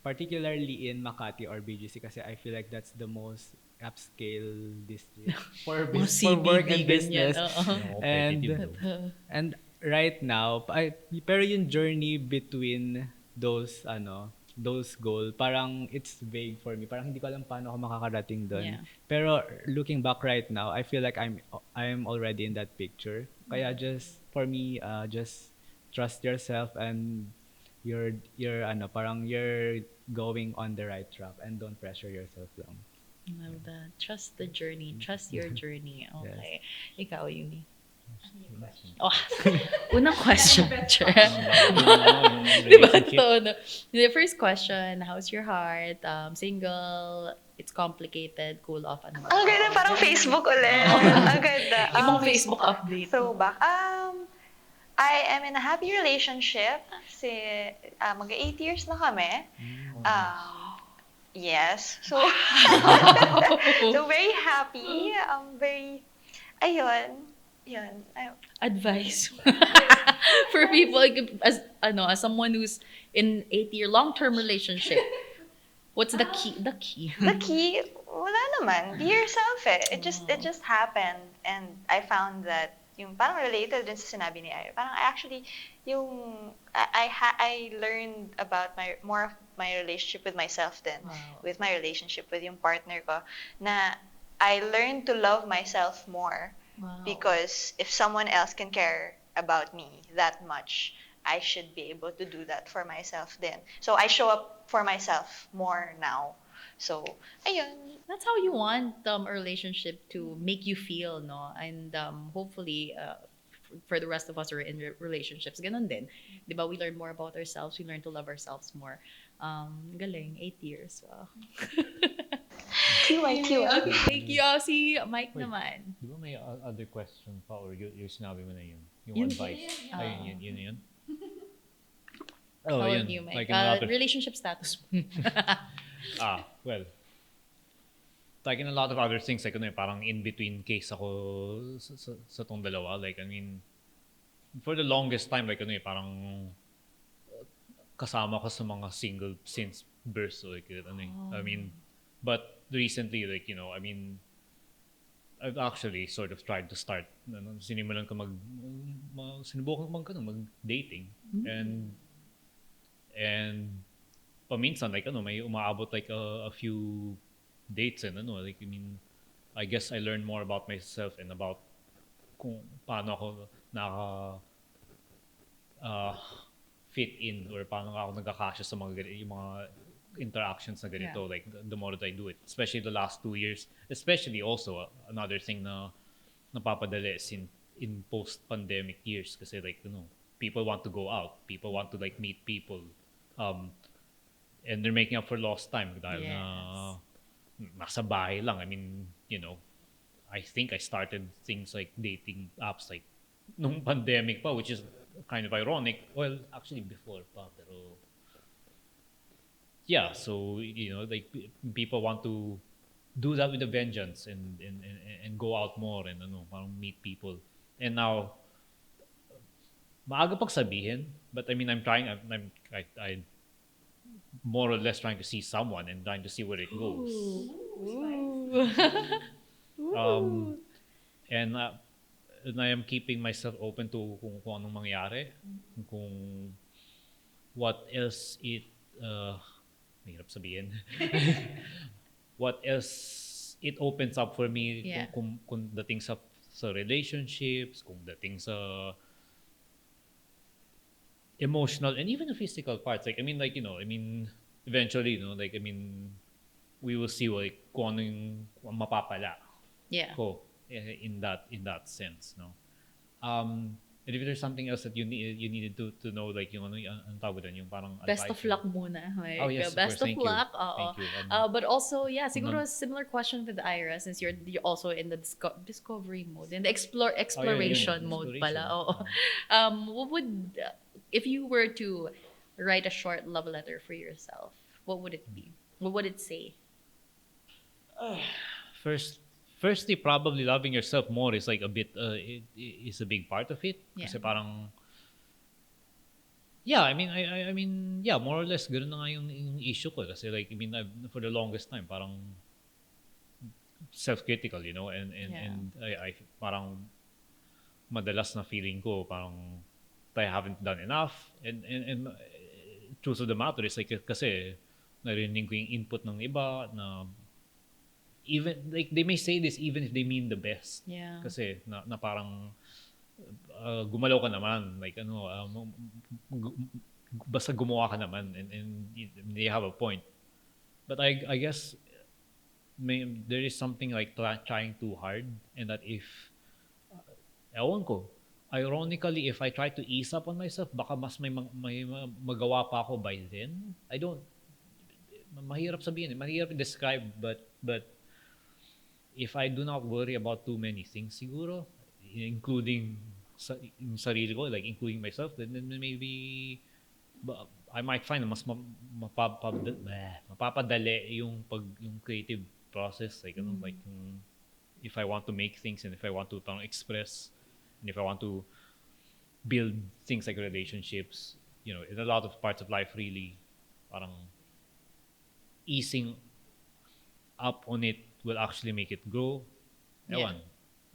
particularly in Makati or BGC kasi I feel like that's the most upscale district for work and CBD, business. ganyan. Oo. And right now, pero yung journey between those goal, parang it's vague for me. Parang hindi ko alam paano ako makakarating doon. Yeah. Pero looking back right now, I feel like I'm already in that picture. Kaya just for me, just trust yourself and you're going on the right track and don't pressure yourself lang. Love that. Trust the journey. Trust your journey. Okay. Ikaw, Yuni. Oh, unang question. Diba ito? No? The first question, how's your heart? Single, it's complicated, cool off, ano ba? Ang ganda, parang Facebook ulit. Ang ganda. Ibang Facebook update. Throwback. I am in a happy relationship. Mag-8 years na kami. Yes. So, so very happy. Ayun. Advice for people as someone who's in 8-year long-term relationship. What's the key? The key. The key, wala naman. Be yourself eh. It just happened. And I found that yung parang related din sa sinabi ni Ira. Parang I learned about more of my relationship with myself then. Wow. With my relationship with yung partner ko. Na I learned to love myself more. Wow. Because if someone else can care about me that much, I should be able to do that for myself then. So I show up for myself more now. So, ayun. That's how you want a relationship to make you feel, no? And hopefully, for the rest of us who are in relationships, ganun din. Di ba? We learn more about ourselves. We learn to love ourselves more. Galing, 8 years. Wow. TY, TY. Okay, thank you. Si Mike Wait. naman. Di ba may other question pa or yung sinabi mo na yun? Yung Yun- advice. Ayun, yun. How Oh, about yun. you, Mike? Like in a lot of, Relationship status. well, like in a lot of other things, like ano, parang in between case ako sa tong dalawa. Like, I mean, for the longest time, like ano, parang kasama ko sa mga single since birth. So, like, ano, I mean, but recently, like, I mean, I've actually sort of tried to start, sinimulan ko sinubukan ko mag-dating. And paminsan, like, may umaabot like a few dates and like, I mean, I guess I learned more about myself and about kung paano ako fit in or paano ako nagkakasya sa yung mga interactions na ganito. Yeah. Like the more that I do it, especially the last 2 years, especially also another thing na napapadali is in post-pandemic years kasi like people want to go out, people want to like meet people, and they're making up for lost time dahil na nasa bahay lang. I mean, I think I started things like dating apps like nung pandemic pa, which is kind of ironic. Well, actually before pa, pero yeah, so like people want to do that with a vengeance and go out more and parang meet people. And now maaga pagsabihin, but I mean I'm more or less trying to see someone and trying to see where it goes. And I am keeping myself open to kung anong mangyari, kung what else mahirap sabihin. What else it opens up for me. Yeah. Kung dating sa relationships, kung dating sa emotional and even the physical parts. Like, I mean, like, I mean, eventually, like, I mean, we will see like kung ano yung mapapala Yeah. ko in that sense, no? And if there's something else that you needed to know, like yung ang tawag doon, yung parang Best of advice, luck muna. Like, Oh, yes, of best course. of Thank you. luck. Oo. Thank you. But also, yeah, siguro a similar question with Ira since you're also in the discovery mode, in the exploration yun, mode exploration. pala. Oo. What would, if you were to write a short love letter for yourself, what would it be? What would it say? Firstly, probably loving yourself more is like a bit is a big part of it. Yeah. Kasi parang yeah, I mean I mean yeah, more or less ganoon na nga yung issue ko kasi like I mean for the longest time parang self-critical, and I parang madalas na feeling ko parang I haven't done enough and truth of the matter is like kasi narinig ko yung input ng iba na even like they may say this even if they mean the best. Yeah. Kasi na parang gumalaw ka naman like basta gumawa ka naman and they have a point. But I guess there is something like trying too hard and that if ewan ko, ironically if I try to ease up on myself baka mas may magawa pa ako by then. I don't mahirap sabihin, mahirap i-describe but if I do not worry about too many things siguro, including yung sarili ko, like including myself, then maybe I might find na mas mapapadali yung creative process, like like if I want to make things and if I want to express and if I want to build things like relationships, in a lot of parts of life really parang easing up on it will actually make it grow. Ewan.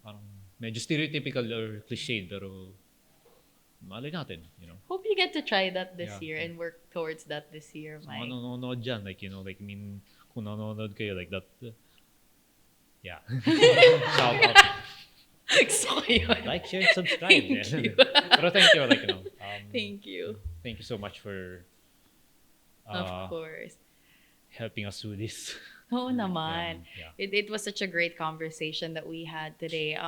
Parang medyo stereotypical or cliched pero malay natin, Hope you get to try that this Yeah. year and work towards that this year, So, Mike. nanonood dyan, like, like, I mean, kung nanonood kayo, like, that, yeah. Shout out. So, yun. Like, share, and subscribe. Thank you. Pero thank you, like, Thank you. thank you so much for, Of course. helping us through this. Oo naman. Yeah. It was such a great conversation that we had today.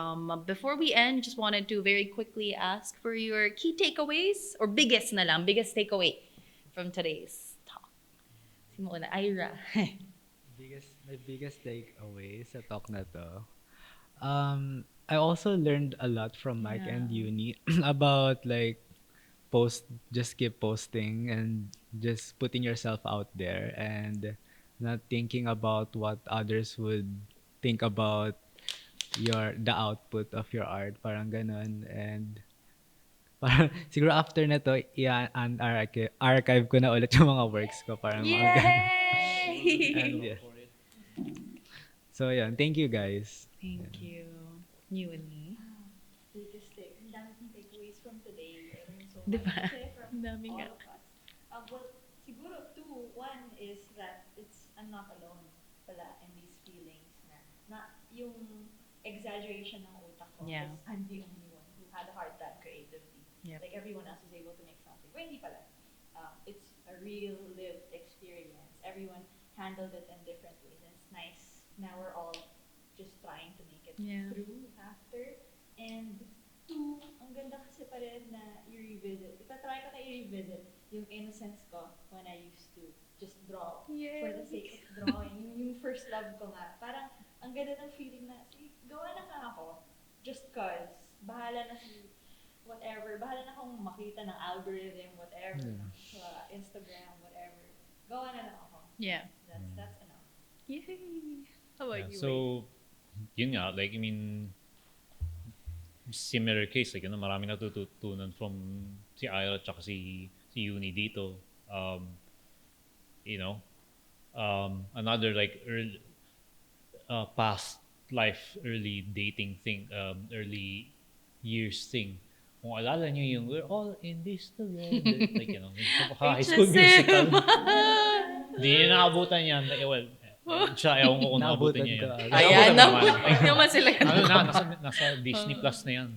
Before we end, just wanted to very quickly ask for your key takeaways or biggest na lang, biggest takeaway from today's talk. Simula, Ira. My biggest takeaway sa talk na to, I also learned a lot from Mike and Yeah. Yuni about like just keep posting and just putting yourself out there and not thinking about what others would think about the output of your art, parang ganun. And parang siguro after na to, archive ko na ulit yung mga works ko, parang mga ganun. And Yay! yeah. So yeah, thank you guys. Thank you. You and me. Ang dami kong takeaways from today. I learned so Di much. ba? Kasi from Ang dami all nga. of us. Well, siguro two. One is that I'm not alone pala in these feelings na yung exaggeration ng utak ko. Yeah. Because I'm the only one who had a hard time creatively. Yep. Like everyone else was able to make something. Well, hindi pala. It's a real lived experience. Everyone handled it in different ways. And it's nice. Now we're all just trying to make it Yeah. through after. And two, ang ganda kasi pa rin na i-revisit. Itatry ko na i-revisit yung innocence ko when I used to just draw for the sake of drawing. Yung first love ko nga. Parang ang ganda ng feeling na, sige, gawa na nga ako. Just cause. Bahala na si whatever. Bahala na akong makita ng algorithm, whatever. Sa Instagram, whatever. Gawa na lang ako. Yeah. That's enough. Yay! How about Yeah, you? so, yun nga, like, I mean, similar case, like, marami natututunan from si Ira at saka si Yuni dito. You know, another, like, past life, early dating thing, early years thing. Kung alala nyo yung, we're all in this together. Like, high school musical. Hindi niya naabutan yan. Like, well, siya, ewan ko kung naabutan niya yan. Naabutan ko. Ayan, Naabutan naman sila. ano na, nasa Disney Plus na yan.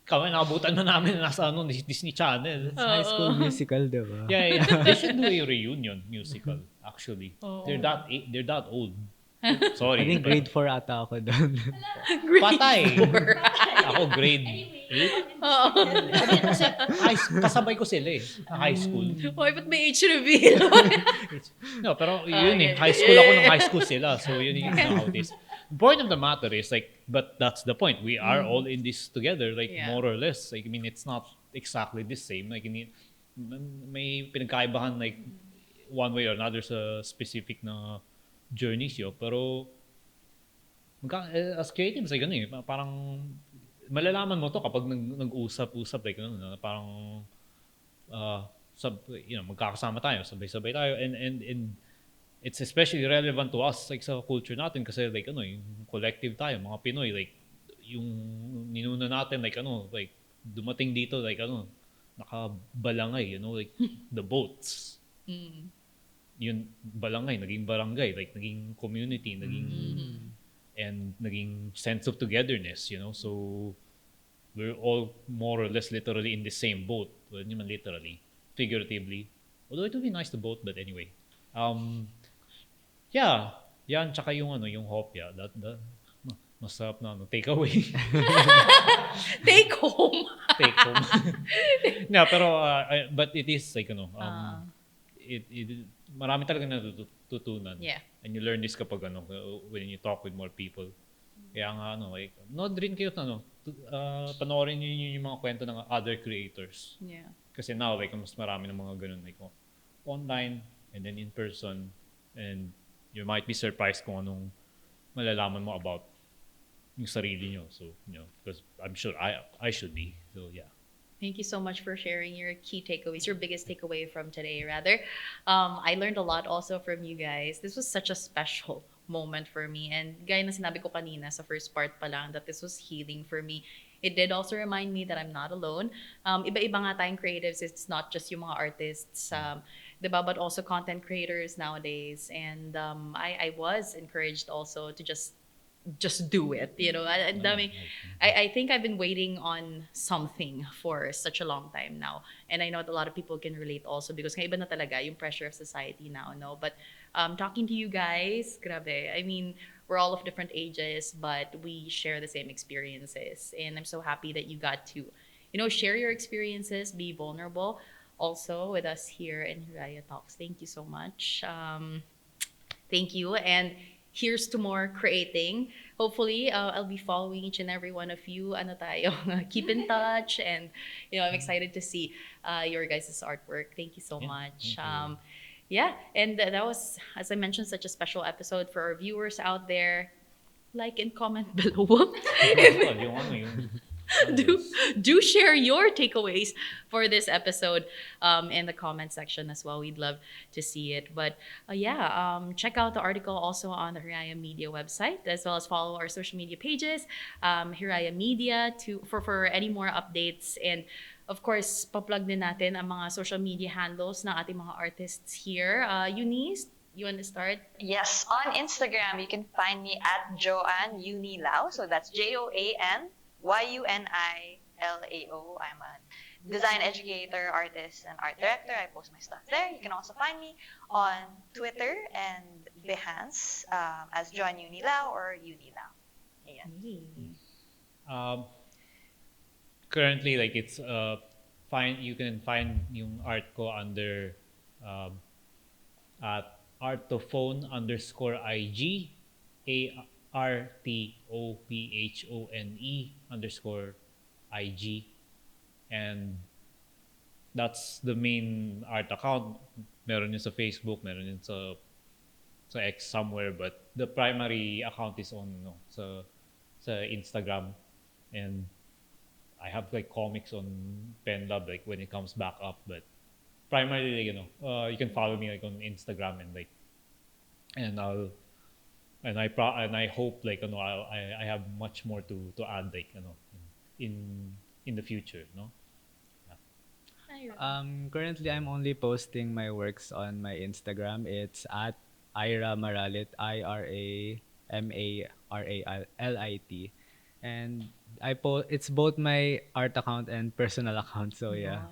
Kami, naabutan na namin na nasa Disney Channel. High School Musical, diba? Yeah. They should do a reunion musical, actually. Oo. They're that old. Sorry. I think grade 4 ata ako doon. Patay. Ako grade 8. Oo. Kasi kasabay ko sila na high school. Hoy, ba't may age reveal? No, pero yun high school ako nung high school sila. So yun yung how it is. The point of the matter is like, but that's the point. We are all in this together, like Yeah. more or less. Like, I mean, it's not exactly the same. Like, I mean, may pinagkaibahan like one way or another sa specific na journeys yun. Pero as creatives, like, parang malalaman mo to kapag nag-usap-usap, like, parang magkakasama tayo, sabay-sabay tayo, and it's especially relevant to us, like, sa culture natin, kasi, like, yung collective tayo, mga Pinoy, like, yung ninuno natin, like, like, dumating dito, like, nakabalangay, like, the boats. Yun, balangay, naging barangay, like, naging community, and naging sense of togetherness, so we're all more or less literally in the same boat. Well, hindi man literally, figuratively, although it would be nice to boat, but anyway. Yeah, yan, tsaka yung hopya, that masarap na takeaway. Take home. Take home. No, pero but it is like it marami talaga natututunan. Yeah. And you learn this kapag when you talk with more people. Kaya nga like nood rin kayo panoorin niyo yung mga kwento ng other creators. Yeah. Kasi now like mas marami ng mga ganun like online and then in person, and you might be surprised kung anong malalaman mo about yung sarili nyo. So, because I'm sure I should be. So, yeah. Thank you so much for sharing your key takeaways, your biggest takeaway from today, rather. I learned a lot also from you guys. This was such a special moment for me. And gaya na sinabi ko kanina sa first part pa lang, that this was healing for me. It did also remind me that I'm not alone. Iba-iba nga tayong creatives. It's not just yung mga artists, diba? But also content creators nowadays. And I was encouraged also to just just do it. I think I've been waiting on something for such a long time now. And I know that a lot of people can relate also because iba na talaga yung pressure of society now, no? But talking to you guys, grabe. I mean, we're all of different ages, but we share the same experiences. And I'm so happy that you got to, share your experiences, be vulnerable also with us here in Hiraya Talks. Thank you so much. Thank you. And here's to more creating. Hopefully, I'll be following each and every one of you. Ano tayo? Keep in touch. And, I'm excited to see your guys' artwork. Thank you so Yeah, much. thank you. Yeah, and that was, as I mentioned, such a special episode for our viewers out there. Like and comment below. Well, yung ano, yung do numbers. do share your takeaways for this episode in the comment section as well. We'd love to see it. But check out the article also on the Hiraya Media website, as well as follow our social media pages, Hiraya Media, for any more updates. And of course, pa-plug din natin ang mga social media handles ng ating mga artists here. Eunice, you want to start? Yes, on Instagram, you can find me at Joanne Yuni Lao. So that's JoanYunilao. I'm a design educator, artist, and art director. I post my stuff there. You can also find me on Twitter and Behance as Joanne Yuni Lao or Yuni Lao. Ayan. Um, Currently, like it's you can find yung art ko under at artophone_IG, ARTOPHONE_IG, and that's the main art account. Meron yun sa Facebook, meron yun sa X somewhere, but the primary account is on sa Instagram, and I have like comics on PenLab like when it comes back up, but primarily you can follow me like on Instagram and like and I hope like I have much more to add like in the future, no. Currently, I'm only posting my works on my Instagram. It's at Ira Maralit, IRAMARALIT, and It's both my art account and personal account. So yeah.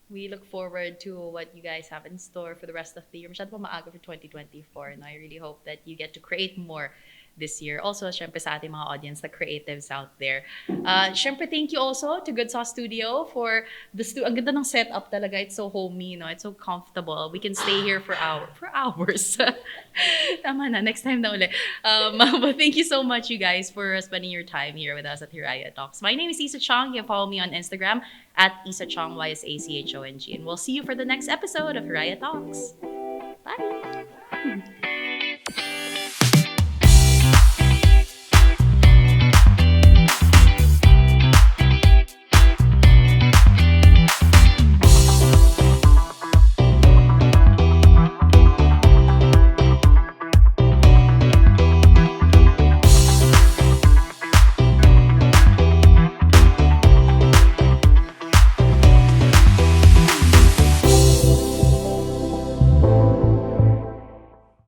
We look forward to what you guys have in store for the rest of the year. Masyado pa maaga for 2024. And I really hope that you get to create more this year. Also, syempre sa ating mga audience, the creatives out there. Syempre, thank you also to Good Sauce Studio for ang ganda ng setup talaga. It's so homey, no? It's so comfortable. We can stay here for hours. Tama na, next time na uli. But thank you so much, you guys, for spending your time here with us at Hiraya Talks. My name is Isa Chong. You can follow me on Instagram at Isa Chong, YSACHONG. And we'll see you for the next episode of Hiraya Talks. Bye!